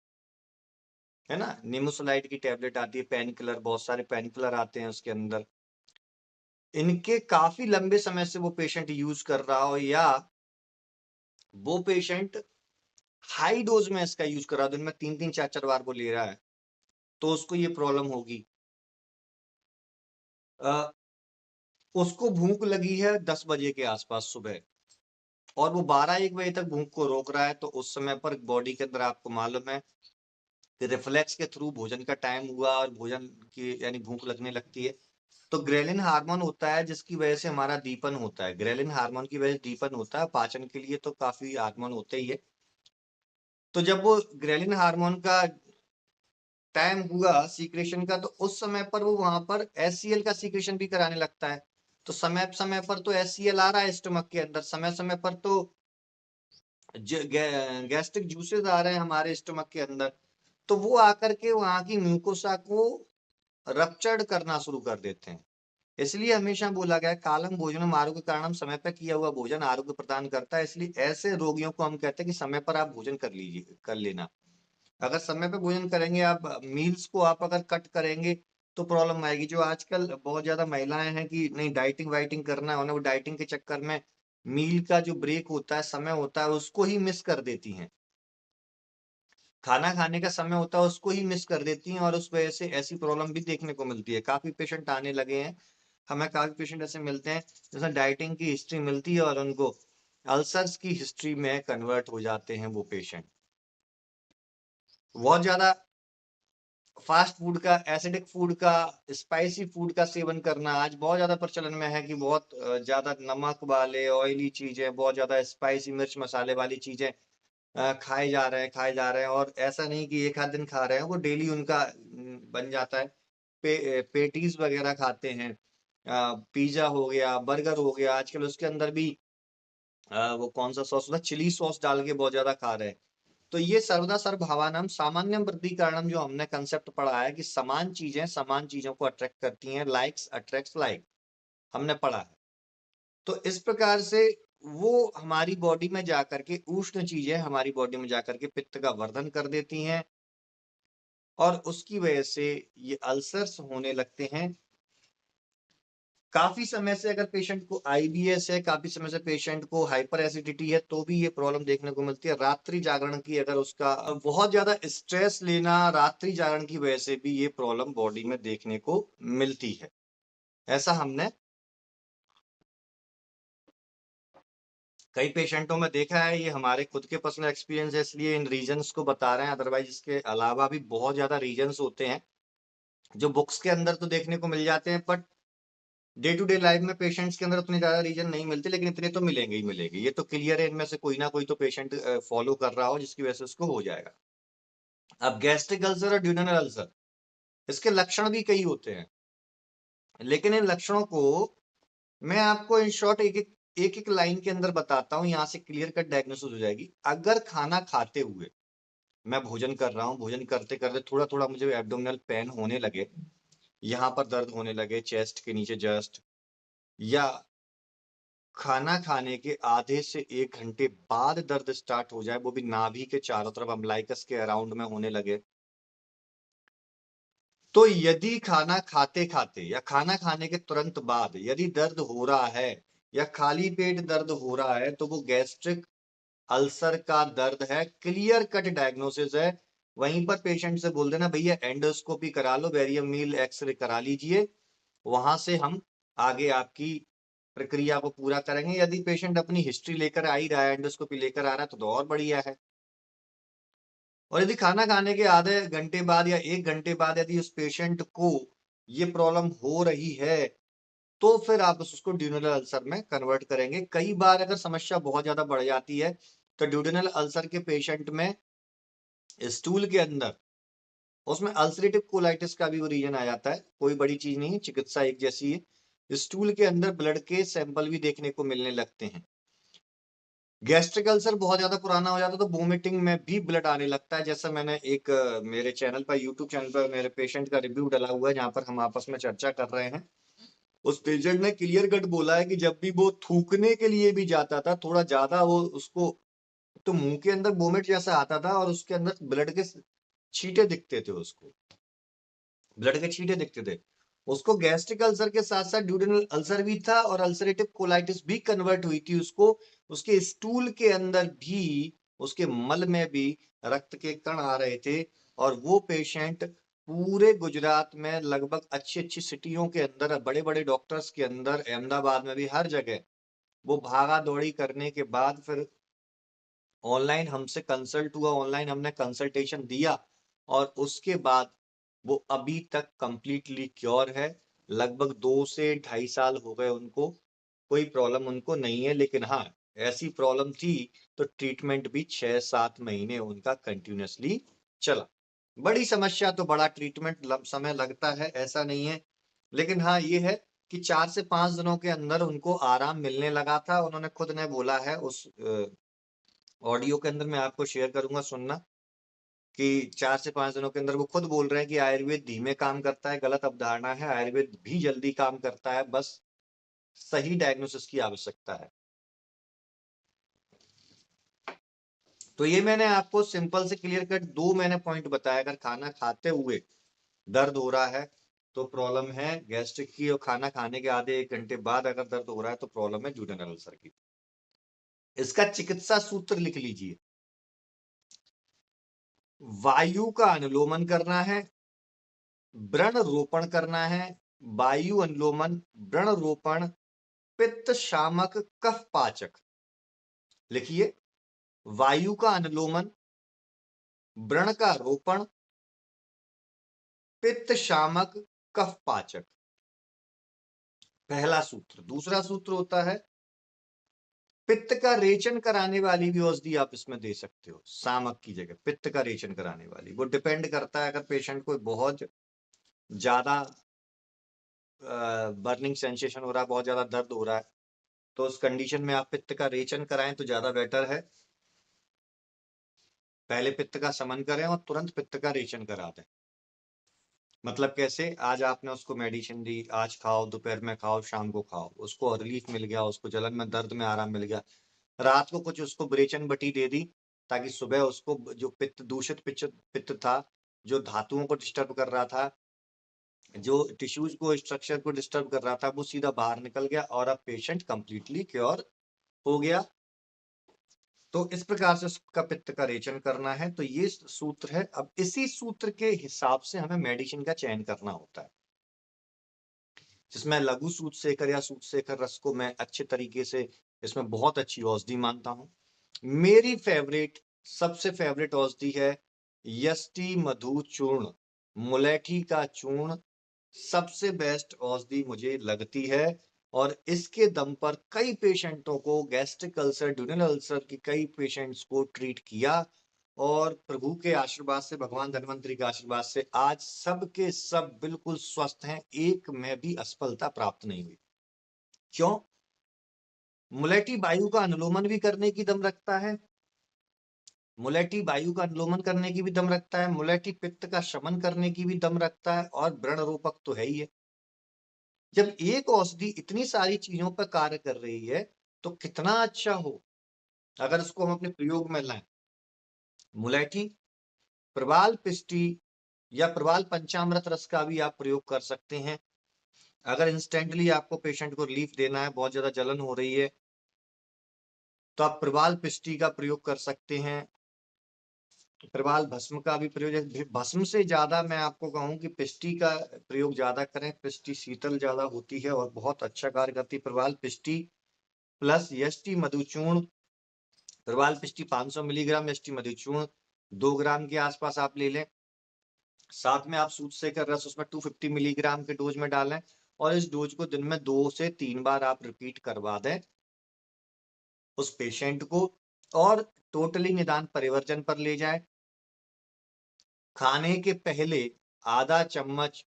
[SPEAKER 1] ना, निमोसलाइड की टेबलेट आती है, पेन किलर, बहुत सारे पेन किलर आते हैं उसके अंदर। इनके काफी लंबे समय से वो पेशेंट यूज कर रहा हो, या वो पेशेंट हाई डोज में इसका यूज कर रहा हो, दिन में 3-3 4-4 बार वो ले रहा है, तो उसको ये प्रॉब्लम होगी। उसको भूख लगी है 10 बजे के आसपास सुबह, और वो 12-1 बजे तक भूख को रोक रहा है, तो उस समय पर बॉडी के अंदर आपको मालूम है कि रिफ्लेक्स के थ्रू भोजन का टाइम हुआ और भोजन की यानी भूख लगने लगती है। तो ग्रेलिन हार्मोन होता है जिसकी वजह से हमारा दीपन होता है, ग्रेलिन हार्मोन की वजह से दीपन होता है। पाचन के लिए तो काफी हार्मोन होते ही है। तो जब वो ग्रेलिन हार्मोन का टाइम हुआ सीक्रेशन का, तो उस समय पर वो वहां पर एचसीएल का सीक्रेशन भी कराने लगता है। तो समय समय पर तो एचसीएल आ रहा है स्टमक के अंदर, समय समय पर तो गैस्ट्रिक जूसेस आ रहे हैं हमारे स्टमक के अंदर, तो वो आकर के वहां की म्यूकोसा को रप्चर्ड करना शुरू कर देते हैं। इसलिए हमेशा बोला गया है, कालम भोजनम आरोग्य कारणम, समय पर किया हुआ भोजन आरोग्य प्रदान करता है। इसलिए ऐसे रोगियों को हम कहते हैं कि समय पर आप भोजन कर लीजिए, कर लेना। अगर समय पे भोजन करेंगे, आप मील्स को आप अगर कट करेंगे, तो प्रॉब्लम आएगी। जो आजकल बहुत ज्यादा महिलाएं हैं कि नहीं डाइटिंग वाइटिंग करना है उन्हें, वो डाइटिंग के चक्कर में मील का जो ब्रेक होता है, समय होता है, उसको ही मिस कर देती हैं। खाना खाने का समय होता है उसको ही मिस कर देती हैं, और उस वजह से ऐसी प्रॉब्लम भी देखने को मिलती है। काफी पेशेंट आने लगे हैं, हमें काफी पेशेंट ऐसे मिलते हैं जैसे डाइटिंग की हिस्ट्री मिलती है और उनको अल्सर्स की हिस्ट्री में कन्वर्ट हो जाते हैं वो पेशेंट। बहुत ज्यादा फास्ट फूड का, एसिडिक फूड का, स्पाइसी फूड का सेवन करना आज बहुत ज्यादा प्रचलन में है, कि बहुत ज्यादा नमक वाले ऑयली चीजें, बहुत ज्यादा स्पाइसी मिर्च मसाले वाली चीजें खाए जा रहे हैं। और ऐसा नहीं कि एक आध दिन खा रहे हैं, वो डेली उनका बन जाता है। पेटीज वगैरह खाते हैं, पिज्जा हो गया, बर्गर हो गया, आजकल उसके अंदर भी वो कौन सा सॉस होता है, चिली सॉस डाल के बहुत ज्यादा खा रहे हैं। तो ये सर्वदा सर्वभावानाम सामान्यम वृद्धि कारणम, जो हमने कंसेप्ट पढ़ा है कि समान चीजें समान चीजों को अट्रैक्ट करती हैं, लाइक्स अट्रैक्ट्स लाइक। हमने पढ़ा है। तो इस प्रकार से वो हमारी बॉडी में जाकर के उष्ण चीजें हमारी बॉडी में जाकर के पित्त का वर्धन कर देती हैं और उसकी वजह से ये अल्सर्स होने लगते हैं। काफी समय से अगर पेशेंट को आईबीएस है, काफी समय से पेशेंट को हाइपर एसिडिटी है, तो भी ये प्रॉब्लम देखने को मिलती है। रात्रि जागरण की अगर उसका बहुत ज्यादा स्ट्रेस लेना, रात्रि जागरण की वजह से भी ये प्रॉब्लम बॉडी में देखने को मिलती है। ऐसा हमने कई पेशेंटों में देखा है। ये हमारे खुद के पर्सनल एक्सपीरियंस है, इसलिए इन रीजंस को बता रहे हैं। अदरवाइज इसके अलावा भी बहुत ज्यादा रीजंस होते हैं जो बुक्स के अंदर तो देखने को मिल जाते हैं, but day to day life में पेशेंट्स के अंदर उतने ज्यादा रीजन नहीं मिलते, लेकिन इतने तो मिलेंगे ही मिलेंगे। ये तो क्लियर है, इनमें से कोई ना कोई तो पेशेंट फॉलो कर रहा हो जिसकी वजह से उसको हो जाएगा। अब गैस्ट्रिक अल्सर और ड्यूडेनल अल्सर, इसके लक्षण भी कई होते हैं, लेकिन इन लक्षणों को मैं आपको इन शॉर्ट एक एक लाइन के अंदर बताता हूं, यहां से क्लियर कट डायग्नोसिस हो जाएगी। अगर खाना खाते हुए मैं भोजन कर रहा हूं, भोजन करते करते थोड़ा थोड़ा मुझे एब्डोमिनल पेन होने लगे, यहाँ पर दर्द होने लगे चेस्ट के नीचे जस्ट, या खाना खाने के आधे से 1 घंटे बाद दर्द स्टार्ट हो जाए, वो भी नाभि के चारों तरफ अम्बलाइकस के अराउंड में होने लगे, तो यदि खाना खाते खाते या खाना खाने के तुरंत बाद यदि दर्द हो रहा है या खाली पेट दर्द हो रहा है, तो वो गैस्ट्रिक अल्सर का दर्द है। क्लियर कट डायग्नोसिस है। वहीं पर पेशेंट से बोल देना भैया एंडोस्कोपी करा लो, बैरियम मील एक्सरे करा लीजिए, वहां से हम आगे आपकी प्रक्रिया को पूरा करेंगे। यदि पेशेंट अपनी हिस्ट्री लेकर आ ही रहा है, एंडोस्कोपी लेकर आ रहा है, तो और बढ़िया है। और यदि खाना खाने के आधे घंटे बाद या 1 घंटे बाद यदि उस पेशेंट को ये प्रॉब्लम हो रही है, तो फिर आप उसको ड्यूडेनल अल्सर में कन्वर्ट करेंगे। कई बार अगर समस्या बहुत ज्यादा बढ़ जाती है, तो ड्यूडेनल अल्सर के पेशेंट में स्टूल के अंदर उसमें अल्सरेटिव कोलाइटिस का भी वो रीजन आ जाता है। कोई बड़ी चीज नहीं है, चिकित्सा एक जैसी है। स्टूल के अंदर ब्लड के सैंपल भी देखने को मिलने लगते हैं। गैस्ट्रिक अल्सर बहुत ज्यादा पुराना हो जाता है तो वोमिटिंग में भी ब्लड आने लगता है। जैसा मैंने एक मेरे चैनल पर, यूट्यूब चैनल पर मेरे पेशेंट का रिव्यू डाला हुआ है, जहां पर हम आपस में चर्चा कर रहे हैं। उस पेशेंट ने क्लियर कट बोला है कि जब भी वो थूकने के लिए भी जाता था, थोड़ा ज्यादा वो उसको तो मुंह के अंदर वोमिट जैसा आता था और उसके अंदर ब्लड के छींटे दिखते थे, उसको ब्लड के छींटे दिखते थे। उसको गैस्ट्रिक अल्सर के साथ साथ ड्यूडेनल अल्सर भी था और अल्सरेटिव कोलाइटिस भी कन्वर्ट हुई थी उसको। उसके स्टूल के अंदर भी, उसके मल में भी रक्त के कण आ रहे थे। और वो पेशेंट पूरे गुजरात में लगभग अच्छी अच्छी सिटियों के अंदर, बड़े बड़े डॉक्टर्स के अंदर, अहमदाबाद में भी, हर जगह वो भागा दौड़ी करने के बाद फिर ऑनलाइन हमसे कंसल्ट हुआ, ऑनलाइन हमने कंसल्टेशन दिया और उसके बाद वो अभी तक कंप्लीटली क्योर है। लगभग 2 से 2.5 साल हो गए उनको, कोई प्रॉब्लम उनको नहीं है। लेकिन हाँ, ऐसी प्रॉब्लम थी तो ट्रीटमेंट भी 6-7 महीने उनका कंटिन्यूअसली चला। बड़ी समस्या तो बड़ा ट्रीटमेंट समय लगता है, ऐसा नहीं है। लेकिन हाँ ये है कि 4 से 5 दिनों के अंदर उनको आराम मिलने लगा था। उन्होंने खुद ने बोला है, उस ऑडियो के अंदर मैं आपको शेयर करूंगा, सुनना, कि 4 से 5 दिनों के अंदर वो खुद बोल रहे हैं कि आयुर्वेद धीमे काम करता है। गलत अवधारणा है, आयुर्वेद भी जल्दी काम करता है, बस सही डायग्नोसिस की आवश्यकता है। तो ये मैंने आपको सिंपल से क्लियर कट 2 पॉइंट बताया। अगर खाना खाते हुए दर्द हो रहा है तो प्रॉब्लम है गैस्ट्रिक की, और खाना खाने के आधे 1 घंटे बाद अगर दर्द हो रहा है तो प्रॉब्लम है ड्यूडेनल अल्सर की। इसका चिकित्सा सूत्र लिख लीजिए। वायु का अनुलोमन करना है, व्रण रोपण करना है। वायु अनुलोमन, व्रण रोपण, पित्त शामक कफ पाचक। लिखिए, वायु का अनुलोमन, व्रण का रोपण, पित्त शामक कफ पाचक, पहला सूत्र। दूसरा सूत्र होता है पित्त का रेचन कराने वाली भी औषधि आप इसमें दे सकते हो, शामक की जगह पित्त का रेचन कराने वाली। वो डिपेंड करता है, अगर पेशेंट को बहुत ज्यादा बर्निंग सेंसेशन हो रहा है, बहुत ज्यादा दर्द हो रहा है, तो उस कंडीशन में आप पित्त का रेचन कराएं तो ज्यादा बेटर है। पहले पित्त का शमन करें और तुरंत पित्त का रेचन करा दें। मतलब कैसे, आज आपने उसको मेडिसिन दी, आज खाओ, दोपहर में खाओ, शाम को खाओ, उसको रिलीफ मिल गया, उसको जलन में दर्द में आराम मिल गया। रात को कुछ उसको ब्रेचन बटी दे दी, ताकि सुबह उसको जो पित्त दूषित पित्त पित्त था, जो धातुओं को डिस्टर्ब कर रहा था, जो टिश्यूज को स्ट्रक्चर को डिस्टर्ब कर रहा था, वो सीधा बाहर निकल गया और अब पेशेंट कंप्लीटली क्योर हो गया। तो इस प्रकार से उसका पित्त का रेचन करना है। तो ये सूत्र है। अब इसी सूत्र के हिसाब से हमें मेडिसिन का चयन करना होता है, जिसमें लघु सूत सेकर या सूत सेकर रस को मैं अच्छे तरीके से, इसमें बहुत अच्छी औषधि मानता हूं। मेरी फेवरेट, सबसे फेवरेट औषधि है यष्टि मधु चूर्ण, मुलेठी का चूर्ण सबसे बेस्ट औषधि मुझे लगती है। और इसके दम पर कई पेशेंटों को गैस्ट्रिक अल्सर, ड्यूनल अल्सर की कई पेशेंट्स को ट्रीट किया, और प्रभु के आशीर्वाद से, भगवान धन्वंतरी के आशीर्वाद से आज सबके सब बिल्कुल स्वस्थ हैं, एक में भी असफलता प्राप्त नहीं हुई। क्यों? मुलेठी वायु का अनुलोमन भी करने की दम रखता है, मुलेठी वायु का अनुलोमन करने की भी दम रखता है, मुलेठी पित्त का शमन करने की भी दम रखता है, और व्रण रूपक तो है ही है। जब एक औषधि इतनी सारी चीजों पर कार्य कर रही है, तो कितना अच्छा हो अगर उसको हम अपने प्रयोग में लाएं। मुलेठी, प्रवाल पिष्टी या प्रवाल पंचामृत रस का भी आप प्रयोग कर सकते हैं। अगर इंस्टेंटली आपको पेशेंट को रिलीफ देना है, बहुत ज्यादा जलन हो रही है, तो आप प्रवाल पिष्टी का प्रयोग कर सकते हैं। प्रवाल भस्म का भी प्रयोग, भस्म से ज्यादा मैं आपको कहूं कि पिष्टी का प्रयोग ज्यादा करें। पिष्टी शीतल ज्यादा होती है और बहुत अच्छा कार्य करती है। प्रवाल पिष्टी प्लस यष्टि मधुचूर्ण, प्रवाल पिष्टी 500 मिलीग्राम, यष्टि मधुचूर्ण 2 ग्राम के आसपास आप ले लें। साथ में आप सूत सेकर रस उसमें 250 मिलीग्राम के डोज में डालें, और इस डोज को दिन में 2 से 3 बार आप रिपीट करवा दें उस पेशेंट को, और टोटली निदान परिवर्जन पर ले जाए। खाने के पहले आधा चम्मच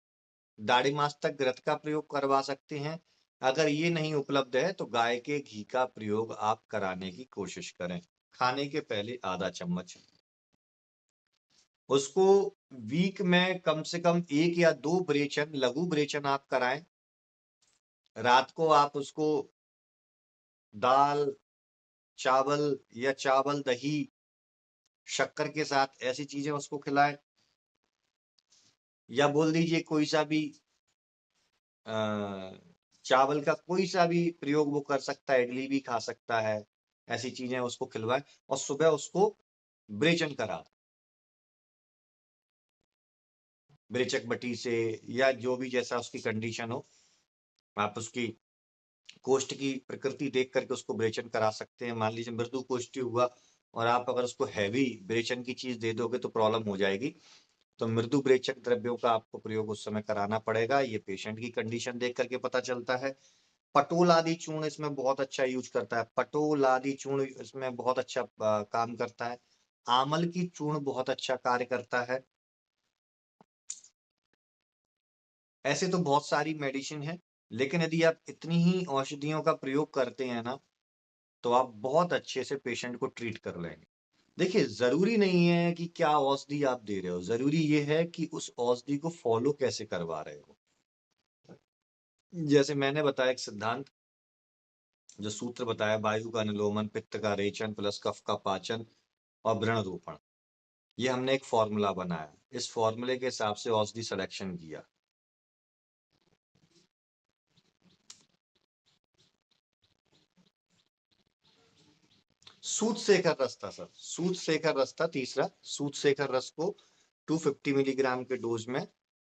[SPEAKER 1] दाढ़ी मास तक घृत का प्रयोग करवा सकते हैं। अगर ये नहीं उपलब्ध है तो गाय के घी का प्रयोग आप कराने की कोशिश करें, खाने के पहले आधा चम्मच। उसको वीक में कम से कम 1 या 2 ब्रेचन, लघु ब्रेचन आप कराएं। रात को आप उसको दाल, चावल या चावल दही शक्कर के साथ ऐसी चीजें उसको खिलाएं, या बोल दीजिए कोई सा भी चावल का कोई सा भी प्रयोग वो कर सकता है, इडली भी खा सकता है, ऐसी चीजें उसको खिलवाएं, और सुबह उसको ब्रेचन करा, ब्रेचक बटी से, या जो भी जैसा उसकी कंडीशन हो, आप उसकी कोष्ठ की प्रकृति देख करके उसको ब्रेचन करा सकते हैं। मान लीजिए मृदु कोष्ठी हुआ, और आप अगर उसको हैवी ब्रेचन की चीज दे दोगे तो प्रॉब्लम हो जाएगी, तो मृदु ब्रेचक द्रव्यों का आपको प्रयोग उस समय कराना पड़ेगा। ये पेशेंट की कंडीशन देख करके पता चलता है। पटोल आदि चूर्ण इसमें बहुत अच्छा यूज करता है, पटोल आदि चूर्ण इसमें बहुत अच्छा काम करता है। आमल की चूर्ण बहुत अच्छा कार्य करता है। ऐसे तो बहुत सारी मेडिसिन है, लेकिन यदि आप इतनी ही औषधियों का प्रयोग करते हैं ना, तो आप बहुत अच्छे से पेशेंट को ट्रीट कर लेंगे। देखिए, जरूरी नहीं है कि क्या औषधि आप दे रहे हो, जरूरी ये है कि उस औषधि को फॉलो कैसे करवा रहे हो। जैसे मैंने बताया एक सिद्धांत, जो सूत्र बताया, वायु का अनुलोमन, पित्त का रेचन प्लस कफ का पाचन और व्रण रोपण, ये हमने एक फॉर्मूला बनाया, इस फॉर्मूले के हिसाब से औषधि सिलेक्शन किया। सूत सेकर रस था सर, सूत सेकर रस था तीसरा। सूत सेकर रस को 250 मिलीग्राम के डोज में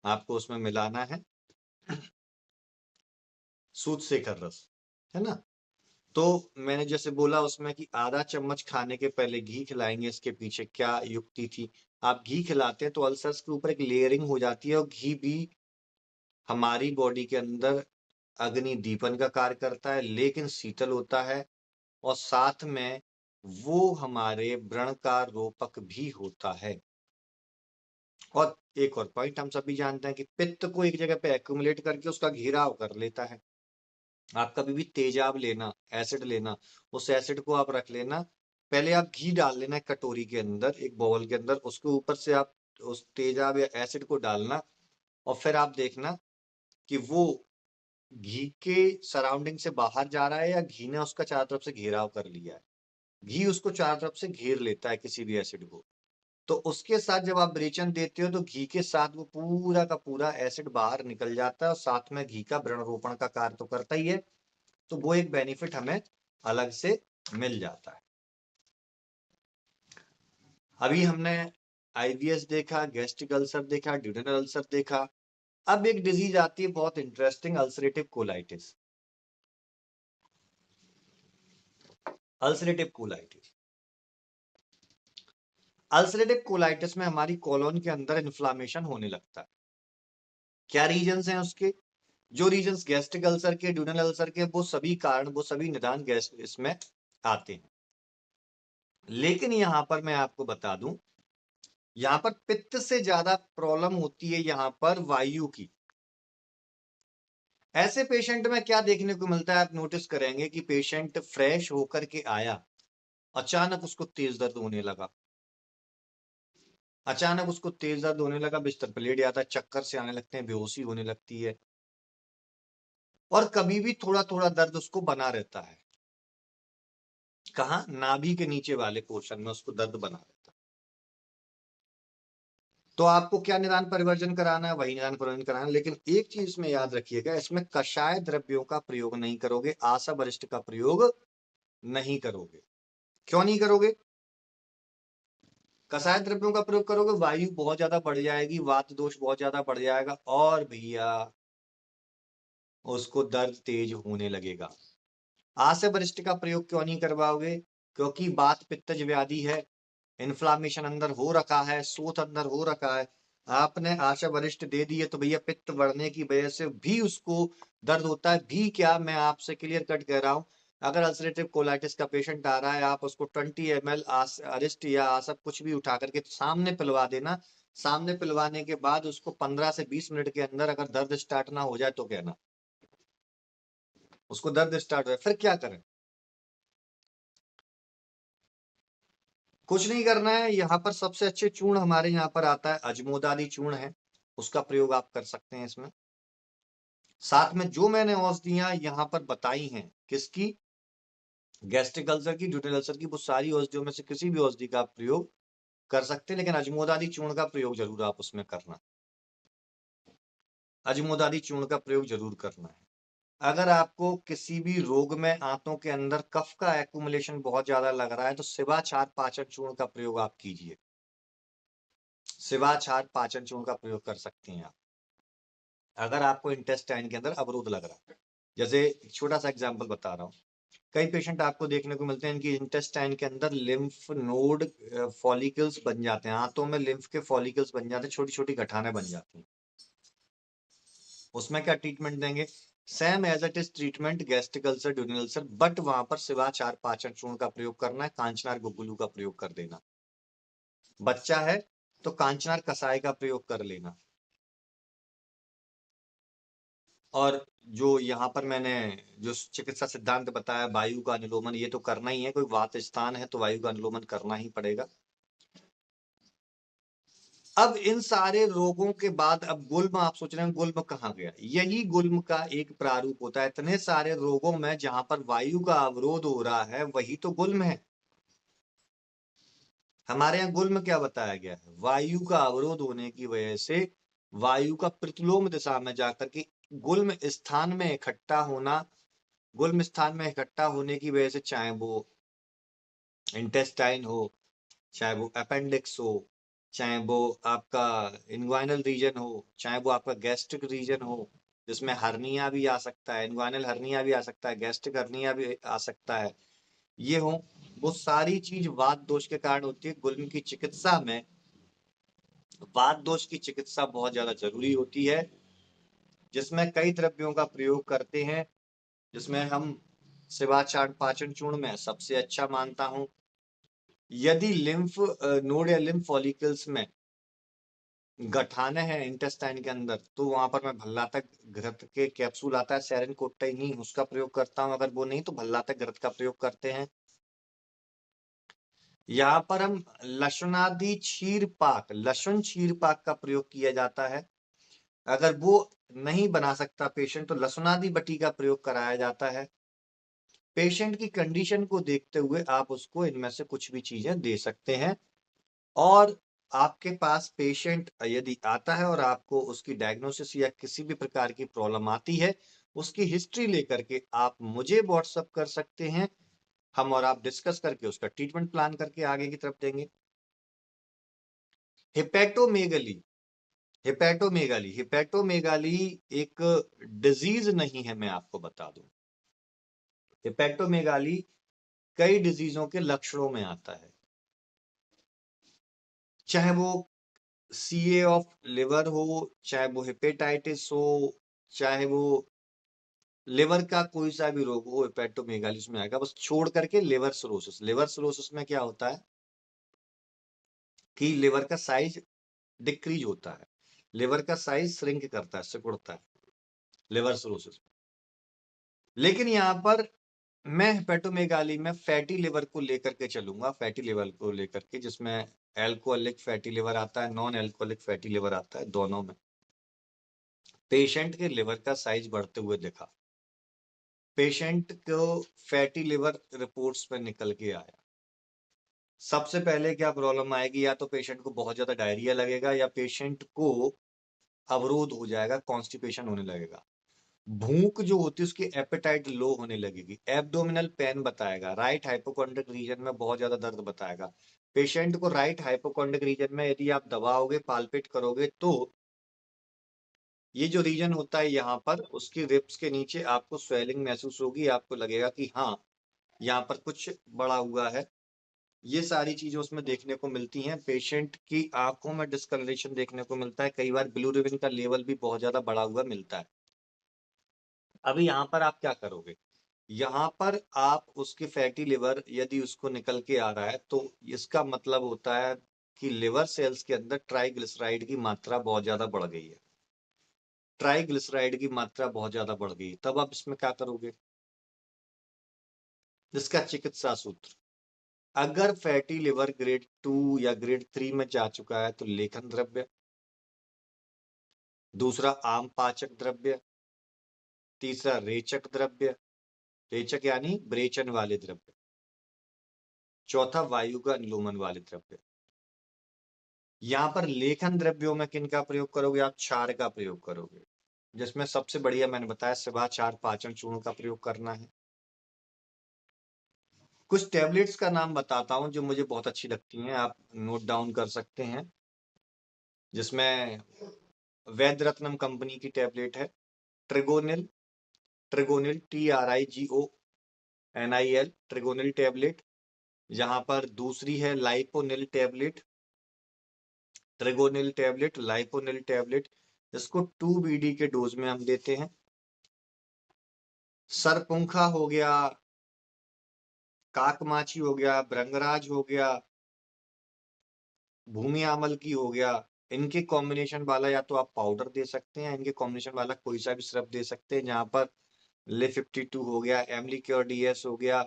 [SPEAKER 1] आपको उसमें मिलाना है, सूत सेकर रस, है ना। तो मैंने जैसे बोला उसमें कि आधा चम्मच खाने के पहले घी खिलाएंगे, इसके पीछे क्या युक्ति थी। आप घी खिलाते हैं तो अल्सर्स के ऊपर एक लेयरिंग हो जाती है, और घी भी हमारी बॉडी के अंदर अग्नि दीपन का कार्य करता है, लेकिन शीतल होता है, और साथ में वो हमारे व्रण का रोपक भी होता है। और एक और पॉइंट हम सभी जानते हैं कि पित्त को एक जगह पे एक्यूमुलेट करके उसका घेराव कर लेता है। आप कभी भी तेजाब लेना, एसिड लेना, उस एसिड को आप रख लेना, पहले आप घी डाल लेना एक कटोरी के अंदर, एक बाउल के अंदर, उसके ऊपर से आप उस तेजाब या एसिड को डालना, और फिर आप देखना कि वो घी के सराउंडिंग से बाहर जा रहा है या घी ने उसका चारों तरफ से घेराव कर लिया है। घी उसको चारों तरफ से घेर लेता है किसी भी एसिड को, तो उसके साथ जब आप रेचन देते हो तो घी के साथ वो पूरा का पूरा एसिड बाहर निकल जाता है और साथ में घी का वृण रोपण का कार्य तो करता ही है, तो वो एक बेनिफिट हमें अलग से मिल जाता है। अभी हमने आईबीएस देखा, गैस्ट्रिक अल्सर देखा, ड्यूडेनल अल्सर देखा। अब एक डिजीज आती है बहुत interesting, ulcerative colitis. Ulcerative colitis ulcerative colitis में हमारी कोलोन के अंदर इन्फ्लामेशन होने लगता है। क्या रीजंस हैं उसके? जो रीजंस गैस्ट्रिक अल्सर के, ड्यूडेनल अल्सर के, वो सभी कारण, वो सभी निदान गैस इसमें आते हैं। लेकिन यहां पर मैं आपको बता दूं, यहां पर पित्त से ज्यादा प्रॉब्लम होती है यहां पर वायु की। ऐसे पेशेंट में क्या देखने को मिलता है, आप नोटिस करेंगे कि पेशेंट फ्रेश होकर के आया, अचानक उसको तेज दर्द होने लगा, अचानक उसको तेज दर्द होने लगा, बिस्तर पर लेट जाता है, चक्कर से आने लगते हैं, बेहोशी होने लगती है, और कभी भी थोड़ा थोड़ा दर्द उसको बना रहता है। कहाँ? नाभि के नीचे वाले पोर्शन में उसको दर्द बना रहता है। तो आपको क्या निदान परिवर्जन कराना है? वही निदान परिवर्जन कराना है, लेकिन एक चीज में याद रखिएगा, इसमें कषाय द्रव्यों का प्रयोग नहीं करोगे, आशा वरिष्ठ का प्रयोग नहीं करोगे। क्यों नहीं करोगे? कषाय द्रव्यों का प्रयोग करोगे, वायु बहुत ज्यादा बढ़ जाएगी, वात दोष बहुत ज्यादा बढ़ जाएगा, और भैया उसको दर्द तेज होने लगेगा। आशा वरिष्ठ का प्रयोग क्यों नहीं करवाओगे? क्योंकि वात पित्तज व्याधि है, इन्फ्लामेशन अंदर हो रखा है, सोथ अंदर हो रखा है। आपने आशा वरिष्ठ दे दिए तो भैया पित्त बढ़ने की वजह से भी उसको दर्द होता है भी। क्या मैं आपसे क्लियर कट कह रहा हूं, अगर अल्सरेटिव कोलाइटिस का पेशेंट आ रहा है, आप उसको 20 ml अरिस्ट या सब कुछ भी उठा करके सामने पिलवा देना। सामने पिलवाने के बाद उसको 15 से 20 मिनट के अंदर अगर दर्द स्टार्ट ना हो जाए तो कहना, उसको दर्द स्टार्ट हो, फिर क्या करें? कुछ नहीं करना है। यहाँ पर सबसे अच्छे चूर्ण हमारे यहाँ पर आता है, अजमोदादी चूर्ण है, उसका प्रयोग आप कर सकते हैं इसमें। साथ में जो मैंने औषधियां यहाँ पर बताई हैं, किसकी? गैस्ट्रिक अल्सर की, ड्यूडेनल अल्सर की, वो सारी औषधियों में से किसी भी औषधि का आप प्रयोग कर सकते हैं, लेकिन अजमोदादी चूर्ण का प्रयोग जरूर आप उसमें करना। अजमोदादी चूर्ण का प्रयोग जरूर करना है। अगर आपको किसी भी रोग में आंतों के अंदर कफ का एक्यूमुलेशन बहुत ज्यादा लग रहा है, तो शिवाचार पाचन चूर्ण का प्रयोग आप कीजिए। शिवाचार पाचन चूर्ण का प्रयोग कर सकते हैं आप, अगर आपको इंटेस्टाइन के अंदर अवरोध लग रहा है। जैसे एक छोटा सा एग्जांपल बता रहा हूँ, कई पेशेंट आपको देखने को मिलते हैं इनकी इंटेस्टाइन के अंदर लिम्फ नोड फॉलिकल्स बन जाते हैं, आंतों में लिम्फ के फॉलिकल्स बन जाते हैं, छोटी छोटी गठाने बन जाती हैं। उसमें क्या ट्रीटमेंट देंगे? Same as it is treatment gastric ulcer, duodenal ulcer, but वहां पर शिवाचार पाचन चूर्ण का प्रयोग करना है, कांचनार गुग्गुलू का प्रयोग कर देना। बच्चा है तो कांचनार कसाय का प्रयोग कर लेना। और जो यहाँ पर मैंने जो चिकित्सा सिद्धांत बताया, वायु का अनुलोमन, ये तो करना ही है, कोई वात स्थान है तो वायु का अनुलोमन करना ही पड़ेगा। अब इन सारे रोगों के बाद अब गुल्म, आप सोच रहे हैं गुल्म कहाँ गया? यही गुल्म का एक प्रारूप होता है। इतने सारे रोगों में जहां पर वायु का अवरोध हो रहा है, वही तो गुल्म है। हमारे यहाँ गुल्म क्या बताया गया है? वायु का अवरोध होने की वजह से वायु का प्रतिलोम दिशा में जाकर के गुल्म स्थान में इकट्ठा होना, गुल्म स्थान में इकट्ठा होने की वजह से, चाहे वो इंटेस्टाइन हो, चाहे वो अपेंडिक्स हो, चाहे वो आपका इन्ग्वाइनल रीजन हो, चाहे वो आपका गैस्ट्रिक रीजन हो, जिसमें हर्निया भी आ सकता है, इन्ग्वाइनल हर्निया भी आ सकता है, गैस्ट्रिक हर्निया भी आ सकता है, ये हो, वो सारी चीज वात दोष के कारण होती है। गुल्म की चिकित्सा में वात दोष की चिकित्सा बहुत ज्यादा जरूरी होती है, जिसमें कई द्रव्यों का प्रयोग करते हैं, जिसमें हम शिवाचार पाचन चूर्ण में सबसे अच्छा मानता हूं। यदि लिम्फ नोड या लिम्फ फॉलिकल्स में गठाने हैं इंटेस्टाइन के अंदर, तो वहां पर मैं भल्लातक घृत के कैप्सूल आता है, सेरिन कोट्टाइनिन, उसका प्रयोग करता हूं। अगर वो नहीं तो भल्लातक घृत का प्रयोग करते हैं। यहाँ पर हम लसुनादि क्षीर पाक, लसुन क्षीर पाक का प्रयोग किया जाता है। अगर वो नहीं बना सकता पेशेंट तो लसुनादी बटी का प्रयोग कराया जाता है। पेशेंट की कंडीशन को देखते हुए आप उसको इनमें से कुछ भी चीजें दे सकते हैं। और आपके पास पेशेंट यदि आता है और आपको उसकी डायग्नोसिस या किसी भी प्रकार की प्रॉब्लम आती है, उसकी हिस्ट्री लेकर के आप मुझे व्हाट्सएप कर सकते हैं। हम और आप डिस्कस करके उसका ट्रीटमेंट प्लान करके आगे की तरफ देंगे। हिपैटोमेगली, हिपैटोमेगाली, हिपैटोमेगाली एक डिजीज नहीं है, मैं आपको बता दूं। हिपैटोमेगाली कई डिजीजों के लक्षणों में आता है, चाहे वो सीए ऑफ लिवर हो, चाहे वो हेपेटाइटिस हो, चाहे वो लिवर का कोई सा भी रोग हो, हेपेटोमेगाली में आएगा। बस छोड़ करके लिवर सिरोसिस, लिवर सिरोसिस में क्या होता है कि लिवर का साइज डिक्रीज होता है, लिवर का साइज श्रिंक करता है, सिकुड़ता है लिवर सिरोसिस में। लेकिन यहाँ पर मैं हेपेटोमेगाली में फैटी लिवर को लेकर के चलूंगा, फैटी लिवर को लेकर के, जिसमें एल्कोहलिक फैटी लिवर आता है, नॉन एल्कोहलिक फैटी लिवर आता है। दोनों में पेशेंट के लिवर का साइज बढ़ते हुए दिखा, पेशेंट को फैटी लिवर रिपोर्ट्स में निकल के आया। सबसे पहले क्या प्रॉब्लम आएगी, या तो पेशेंट को बहुत ज्यादा डायरिया लगेगा, या पेशेंट को अवरोध हो जाएगा, कॉन्स्टिपेशन होने लगेगा। भूख जो होती है उसकी एपेटाइट लो होने लगेगी, एब्डोमिनल पेन बताएगा, राइट हाइपोकॉन्ड्रिक रीजन में बहुत ज्यादा दर्द बताएगा। पेशेंट को राइट हाइपोकॉन्ड्रिक रीजन में यदि आप दबाओगे, पाल्पेट करोगे, तो ये जो रीजन होता है यहाँ पर, उसकी रिब्स के नीचे आपको स्वेलिंग महसूस होगी, आपको लगेगा कि हाँ यहाँ पर कुछ बड़ा हुआ है। ये सारी चीजें उसमें देखने को मिलती हैं। पेशेंट की आंखों में डिस्कलरेशन देखने को मिलता है, कई बार बिलिरुबिन का लेवल भी बहुत ज्यादा बढ़ा हुआ मिलता है। अभी यहाँ पर आप क्या करोगे, यहाँ पर आप उसके फैटी लिवर यदि उसको निकल के आ रहा है, तो इसका मतलब होता है कि लिवर सेल्स के अंदर ट्राइग्लिसराइड की मात्रा बहुत ज्यादा बढ़ गई है, ट्राइग्लिसराइड की मात्रा बहुत ज्यादा बढ़ गई। तब आप इसमें क्या करोगे, इसका चिकित्सा सूत्र, अगर फैटी लिवर ग्रेड 2 या ग्रेड 3 में जा चुका है तो लेखन द्रव्य, दूसरा आम पाचक द्रव्य, तीसरा रेचक द्रव्य, रेचक यानी ब्रेचन वाले द्रव्य, चौथा वायु का अनुलोमन वाले द्रव्य। यहाँ पर लेखन द्रव्यों में किन का प्रयोग करोगे, आप क्षार का प्रयोग करोगे, जिसमें सबसे बढ़िया मैंने बताया शिवाचार पाचन चूर्ण का प्रयोग करना है। कुछ टैबलेट्स का नाम बताता हूं जो मुझे बहुत अच्छी लगती हैं, आप नोट डाउन कर सकते हैं। जिसमें वैद्य रत्नम कंपनी की टैबलेट है ट्रिगोनिल, ट्रिगोनिल TRIGONIL, ट्रिगोनिल टैबलेट। यहाँ पर दूसरी है लाइपोनिल टैबलेट, ट्रिगोनिल टैबलेट, लाइपोनिल टैबलेट। इसको 2 BD के डोज में हम देते हैं। सरपुंखा हो गया, काकमाची हो गया, भृंगराज हो गया, भूमि आमल की हो गया, इनके कॉम्बिनेशन वाला या तो आप पाउडर दे सकते हैं, इनके कॉम्बिनेशन वाला कोई सा भी सिरप दे सकते हैं। जहां पर Le52 हो गया, एमलीक्योर DS हो गया,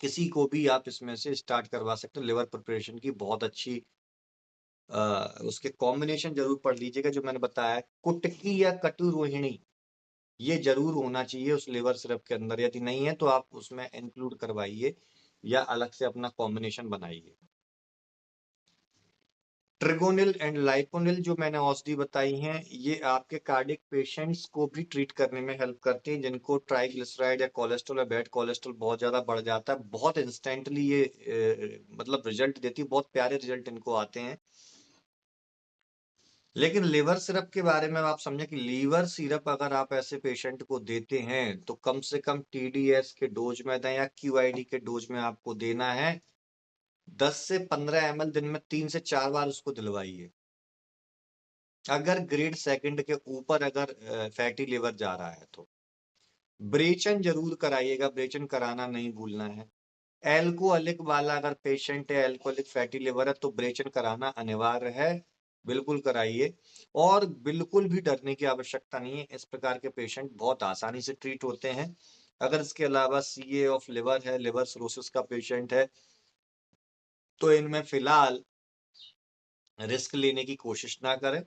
[SPEAKER 1] किसी को भी आप इसमें से स्टार्ट करवा सकते हैं। लिवर प्रिपरेशन की बहुत अच्छी उसके कॉम्बिनेशन जरूर पढ़ लीजिएगा जो मैंने बताया है। कुटकी या कटु रोहिणी ये जरूर होना चाहिए उस लिवर सिरप के अंदर, यदि नहीं है तो आप उसमें इंक्लूड करवाइए या अलग से अपना कॉम्बिनेशन बनाइए। ट्रिगोनिल एंड लाइपोनिल जो मैंने औषधि बताई हैं, ये आपके कार्डियक पेशेंट्स को भी ट्रीट करने में हेल्प करती हैं, जिनको ट्राइग्लिसराइड या कोलेस्ट्रॉल या बैड कोलेस्ट्रॉल बहुत ज्यादा बढ़ जाता है। बहुत इंस्टेंटली ये मतलब रिजल्ट देती है, बहुत प्यारे रिजल्ट इनको आते हैं। लेकिन लिवर सिरप के बारे में आप समझे कि लीवर सिरप अगर आप ऐसे पेशेंट को देते हैं तो कम से कम TDS के डोज में दें या QID के डोज में आपको देना है। 10 से 15 ml दिन में 3 से 4 बार उसको दिलवाइए। अगर ग्रेड सेकंड के ऊपर अगर फैटी लिवर जा रहा है तो ब्रेचन जरूर कराइएगा, ब्रेचन कराना नहीं भूलना है। एल्कोहलिक वाला अगर पेशेंट है, एल्कोहलिक फैटी लिवर है, तो ब्रेचन कराना अनिवार्य है, बिल्कुल कराइए। और बिल्कुल भी डरने की आवश्यकता नहीं है, इस प्रकार के पेशेंट बहुत आसानी से ट्रीट होते हैं। अगर इसके अलावा CA ऑफ लिवर है, लिवर सिरोसिस का पेशेंट है, तो इनमें फिलहाल रिस्क लेने की कोशिश ना करें।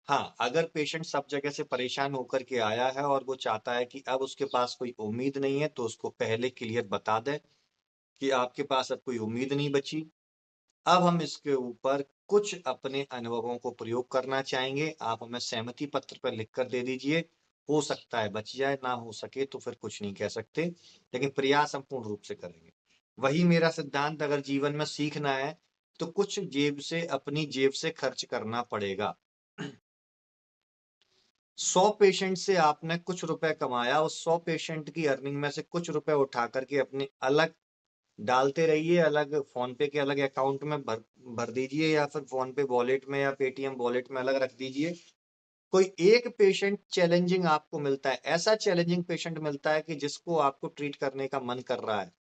[SPEAKER 1] हाँ, अगर पेशेंट सब जगह से परेशान होकर के आया है और वो चाहता है कि अब उसके पास कोई उम्मीद नहीं है, तो उसको पहले क्लियर बता दें कि आपके पास अब कोई उम्मीद नहीं बची। अब हम इसके ऊपर कुछ अपने अनुभवों को प्रयोग करना चाहेंगे। आप हमें सहमति पत्र पर लिख कर दे दीजिए। हो सकता है बच जाए, ना हो सके तो फिर कुछ नहीं कह सकते, लेकिन प्रयास हम पूर्ण रूप से करेंगे। वही मेरा सिद्धांत, अगर जीवन में सीखना है, तो कुछ अपनी जेब से खर्च करना पड़ेगा। 100 पेशेंट से आपने कुछ रुपए कमाया, उस 100 पेशेंट की अर्निंग में से कुछ रुपए उठा करके अपने अलग डालते रहिए, अलग फ़ोन पे के अलग अकाउंट में भर भर दीजिए, या फिर फ़ोन पे वॉलेट में या पेटीएम वॉलेट में अलग रख दीजिए। कोई एक पेशेंट चैलेंजिंग आपको मिलता है, ऐसा चैलेंजिंग पेशेंट मिलता है कि जिसको आपको ट्रीट करने का मन कर रहा है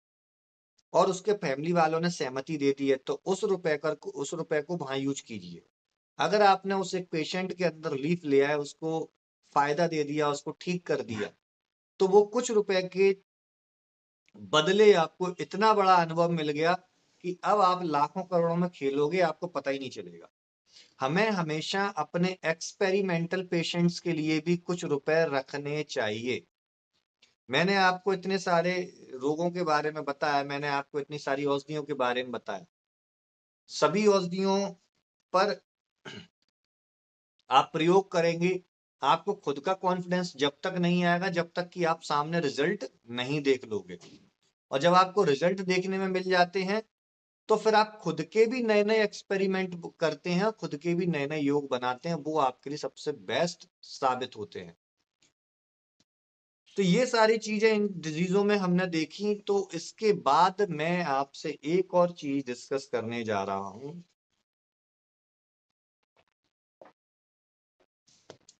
[SPEAKER 1] और उसके फैमिली वालों ने सहमति दे दी है, तो उस रुपए को वहाँ यूज़ कीजिए। अगर आपने उस एक पेशेंट के अंदर रिलीफ लिया है, उसको फ़ायदा दे दिया, उसको ठीक कर दिया, तो वो कुछ रुपए के बदले आपको इतना बड़ा अनुभव मिल गया कि अब आप लाखों करोड़ों में खेलोगे, आपको पता ही नहीं चलेगा। हमें हमेशा अपने एक्सपेरिमेंटल पेशेंट्स के लिए भी कुछ रुपए रखने चाहिए। मैंने आपको इतने सारे रोगों के बारे में बताया, मैंने आपको इतनी सारी औषधियों के बारे में बताया। सभी औषधियों पर आप प्रयोग करेंगे, आपको खुद का कॉन्फिडेंस जब तक नहीं आएगा, जब तक कि आप सामने रिजल्ट नहीं देख लोगे। और जब आपको रिजल्ट देखने में मिल जाते हैं, तो फिर आप खुद के भी नए-नए एक्सपेरिमेंट करते हैं, खुद के भी नए-नए योग बनाते हैं, वो आपके लिए सबसे बेस्ट साबित होते हैं। तो ये सारी चीज़ें इन डिज़ीज़ों में हमने देखी, तो इसके बाद मैं आपसे एक और चीज़ डिस्कस करने जा रहा हूँ।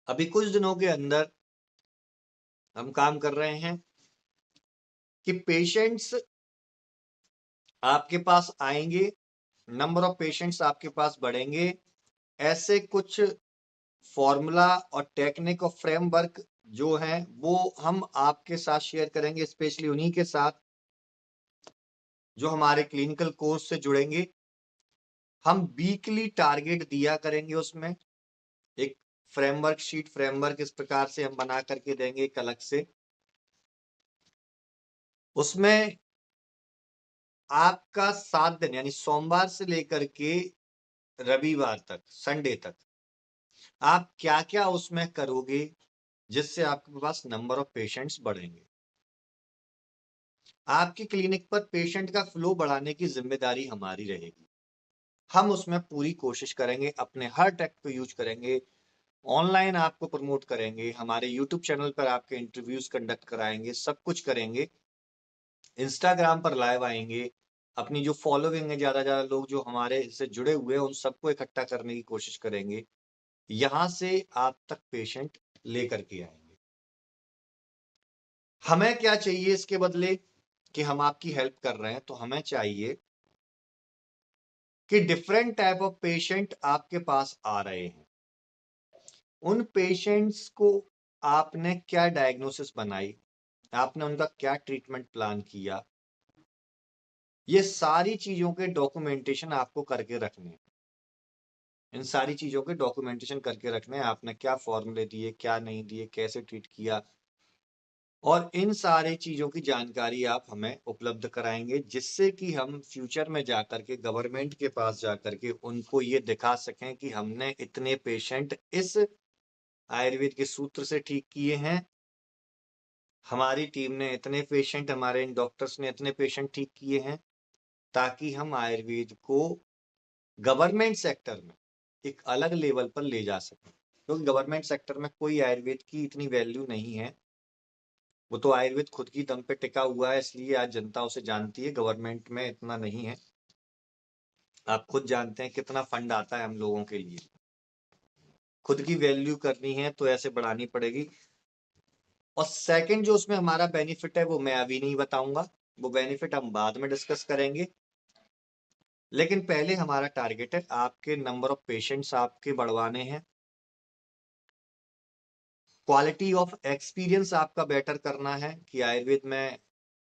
[SPEAKER 1] अभी कुछ दिनों के अंदर हम काम कर रहे हैं कि पेशेंट्स आपके पास आएँगे, नंबर ऑफ पेशेंट्स आपके पास बढ़ेंगे। ऐसे कुछ फॉर्मूला और टेक्निक और फ्रेमवर्क जो हैं, वो हम आपके साथ शेयर करेंगे, स्पेशली उन्हीं के साथ जो हमारे क्लिनिकल कोर्स से जुड़ेंगे। हम वीकली टारगेट दिया करेंगे, उसमें एक फ्रेमवर्क इस प्रकार से हम बना करके देंगे एक अलग से। उसमें आपका 7 दिन यानी सोमवार से लेकर के रविवार तक, संडे तक आप क्या-क्या उसमें करोगे, जिससे आपके पास नंबर ऑफ पेशेंट्स बढ़ेंगे। आपकी क्लिनिक पर पेशेंट का फ्लो बढ़ाने की ज़िम्मेदारी हमारी रहेगी। हम उसमें पूरी कोशिश करेंगे, अपने हर टेक को यूज़ करेंगे, ऑनलाइन आपको प्रमोट करेंगे, हमारे यूट्यूब चैनल पर आपके इंटरव्यूज़ कंडक्ट कराएँगे, सब कुछ करेंगे। इंस्टाग्राम पर लाइव आएँगे, अपनी जो फॉलोइंग है, ज़्यादा-ज़्यादा लोग जो हमारे से जुड़े हुए हैं, उन सबको इकट्ठा करने की कोशिश करेंगे। यहाँ से आप तक पेशेंट लेकर के आएँगे। हमें क्या चाहिए इसके बदले कि हम आपकी हेल्प कर रहे हैं, तो हमें चाहिए कि डिफरेंट टाइप ऑफ पेशेंट आपके पास आ रहे हैं। उन पेशेंट्स को आपने क्या डायग्नोसिस बनाई, आपने उनका क्या ट्रीटमेंट प्लान किया, ये सारी चीज़ों के डॉक्यूमेंटेशन आपको करके रखने हैं। इन सारी चीज़ों के डॉक्यूमेंटेशन करके रखने हैं, आपने क्या फ़ॉर्मूले दिए, क्या नहीं दिए, कैसे ट्रीट किया, और इन सारी चीज़ों की जानकारी आप हमें उपलब्ध कराएँगे, जिससे कि हम फ्यूचर में जाकर के गवर्नमेंट के पास जाकर के उनको ये दिखा सकें कि हमने इतने पेशेंट इस आयुर्वेद के सूत्र से ठीक किए हैं। हमारी टीम ने इतने पेशेंट, हमारे इन डॉक्टर्स ने इतने पेशेंट ठीक किए हैं, ताकि हम आयुर्वेद को गवर्नमेंट सेक्टर में एक अलग लेवल पर ले जा सकें। क्योंकि गवर्नमेंट सेक्टर में कोई आयुर्वेद की इतनी वैल्यू नहीं है। वो तो आयुर्वेद खुद की दम पे टिका हुआ है, इसलिए आज जनता उसे जानती है, गवर्नमेंट में इतना नहीं है। आप खुद जानते हैं कितना फंड आता है हम लोगों के लिए। खुद की वैल्यू करनी है तो ऐसे बढ़ानी पड़ेगी। और सेकंड जो उसमें हमारा बेनिफिट है, वो मैं अभी नहीं बताऊंगा, वो बेनिफिट हम बाद में डिस्कस करेंगे। लेकिन पहले हमारा टारगेट है आपके नंबर ऑफ पेशेंट्स आपके बढ़वाने हैं, क्वालिटी ऑफ एक्सपीरियंस आपका बेटर करना है कि आयुर्वेद में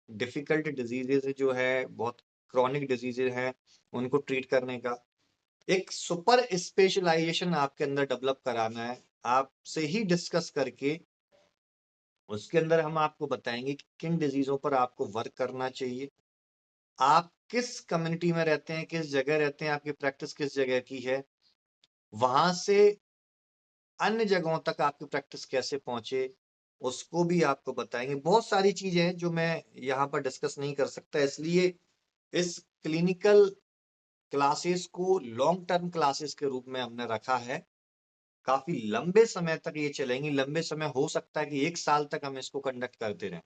[SPEAKER 1] डिफिकल्ट डिजीजेज जो है, बहुत क्रॉनिक डिजीजेज हैं, उनको ट्रीट करने का एक सुपर स्पेशलाइजेशन आपके अंदर डेवलप कराना है। आपसे ही डिस्कस करके उसके अंदर हम आपको बताएंगे कि किन डिजीजों पर आपको वर्क करना चाहिए, आप किस कम्युनिटी में रहते हैं, किस जगह रहते हैं, आपकी प्रैक्टिस किस जगह की है, वहां से अन्य जगहों तक आपकी प्रैक्टिस कैसे पहुंचे, उसको भी आपको बताएंगे। बहुत सारी चीजें हैं जो मैं यहाँ पर डिस्कस नहीं कर सकता, इसलिए इस क्लिनिकल क्लासेस को लॉन्ग टर्म क्लासेस के रूप में हमने रखा है। काफी लंबे समय तक ये चलेंगी, लंबे समय हो सकता है कि 1 साल तक हम इसको कंडक्ट करते रहें,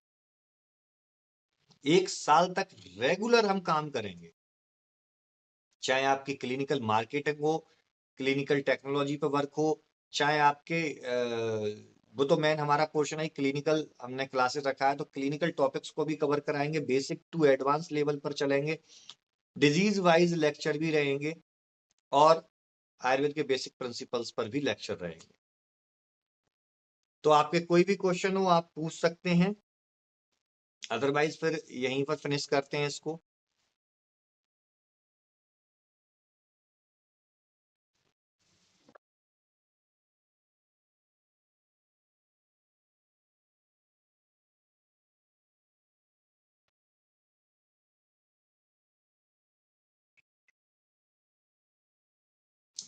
[SPEAKER 1] 1 साल तक रेगुलर हम काम करेंगे, चाहे आपकी क्लिनिकल मार्केटिंग हो, क्लिनिकल टेक्नोलॉजी पे वर्क हो, चाहे आपके वो तो मेन हमारा पोर्शन है क्लिनिकल, हमने क्लासेस रखा है तो क्लिनिकल टॉपिक्स को भी कवर कराएंगे, बेसिक टू एडवांस लेवल पर चलेंगे, डिजीज वाइज लेक्चर भी रहेंगे और आयुर्वेद के बेसिक प्रिंसिपल्स पर भी लेक्चर रहेंगे। तो आपके कोई भी क्वेश्चन हो आप पूछ सकते हैं, अदरवाइज फिर यहीं पर फिनिश करते हैं इसको।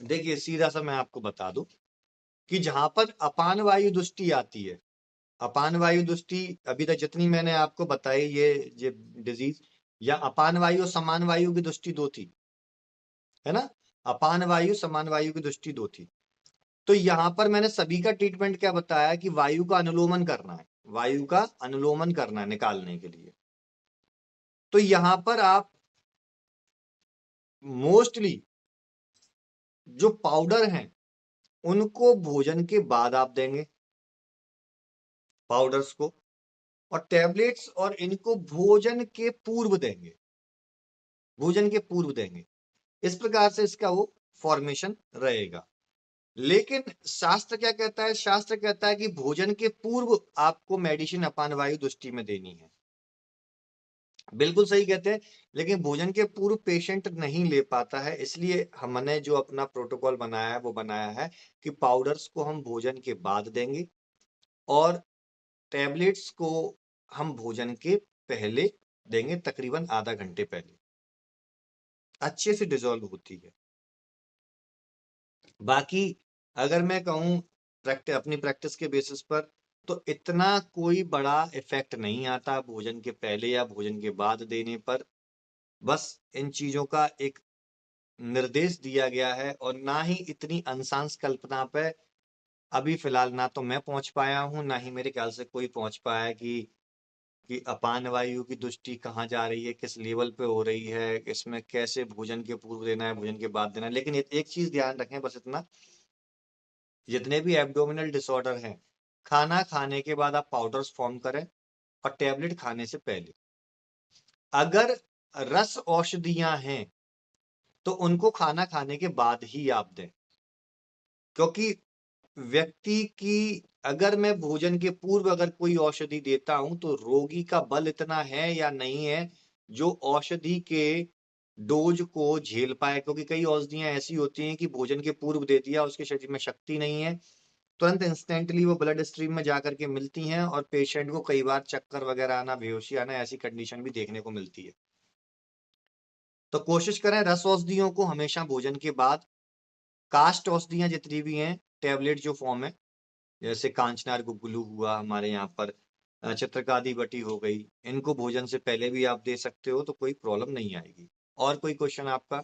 [SPEAKER 1] देखिए सीधा सा मैं आपको बता दूं कि जहां पर अपान वायु दुष्टि आती है, अपान वायु दुष्टि अभी तक जितनी मैंने आपको बताई ये डिजीज, या अपान वायु और समान वायु की दुष्टि दो थी, है ना, अपान वायु समान वायु की दुष्टि दो थी। तो यहां पर मैंने सभी का ट्रीटमेंट क्या बताया कि वायु का अनुलोमन करना है, वायु का अनुलोमन करना है निकालने के लिए। तो यहां पर आप मोस्टली जो पाउडर हैं उनको भोजन के बाद आप देंगे, पाउडर्स को, और टैबलेट्स और इनको भोजन के पूर्व देंगे, भोजन के पूर्व देंगे। इस प्रकार से इसका वो फॉर्मेशन रहेगा। लेकिन शास्त्र क्या कहता है, शास्त्र कहता है कि भोजन के पूर्व आपको मेडिसिन अपान वायु दुष्टि में देनी है, बिल्कुल सही कहते हैं। लेकिन भोजन के पूर्व पेशेंट नहीं ले पाता है, इसलिए हमने जो अपना प्रोटोकॉल बनाया है वो बनाया है कि पाउडर्स को हम भोजन के बाद देंगे और टैबलेट्स को हम भोजन के पहले देंगे, तकरीबन आधा घंटे पहले, अच्छे से डिजोल्व होती है। बाकी अगर मैं कहूँ अपनी प्रैक्टिस के बेसिस पर तो इतना कोई बड़ा इफेक्ट नहीं आता भोजन के पहले या भोजन के बाद देने पर। बस इन चीजों का एक निर्देश दिया गया है और ना ही इतनी अंशांश कल्पना पे अभी फिलहाल ना तो मैं पहुंच पाया हूं, ना ही मेरे ख्याल से कोई पहुंच पाया है कि अपान वायु की दुष्टि कहाँ जा रही है, किस लेवल पे हो रही है, इसमें कैसे भोजन के पूर्व देना है, भोजन के बाद देना है। लेकिन एक चीज ध्यान रखें बस इतना, जितने भी एब्डोमिनल डिसऑर्डर हैं, खाना खाने के बाद आप पाउडर्स फॉर्म करें और टैबलेट खाने से पहले। अगर रस औषधियां हैं तो उनको खाना खाने के बाद ही आप दें, क्योंकि व्यक्ति की, अगर मैं भोजन के पूर्व अगर कोई औषधि देता हूं तो रोगी का बल इतना है या नहीं है जो औषधि के डोज को झेल पाए, क्योंकि कई औषधियां ऐसी होती हैं कि भोजन के पूर्व दे दिया, उसके शरीर में शक्ति नहीं है, तुरंत इंस्टेंटली वो ब्लड स्ट्रीम में जाकर के मिलती हैं और पेशेंट को कई बार चक्कर वगैरह आना, बेहोशी आना, ऐसी कंडीशन भी देखने को मिलती है। तो कोशिश करें रस औषधियों को हमेशा भोजन के बाद, कास्ट औषधियां जितनी भी हैं टैबलेट जो फॉर्म है, जैसे कांचनार गुग्गुलू हुआ हमारे यहाँ पर, चित्रकादी बटी हो गई, इनको भोजन से पहले भी आप दे सकते हो तो कोई प्रॉब्लम नहीं आएगी। और कोई क्वेश्चन आपका?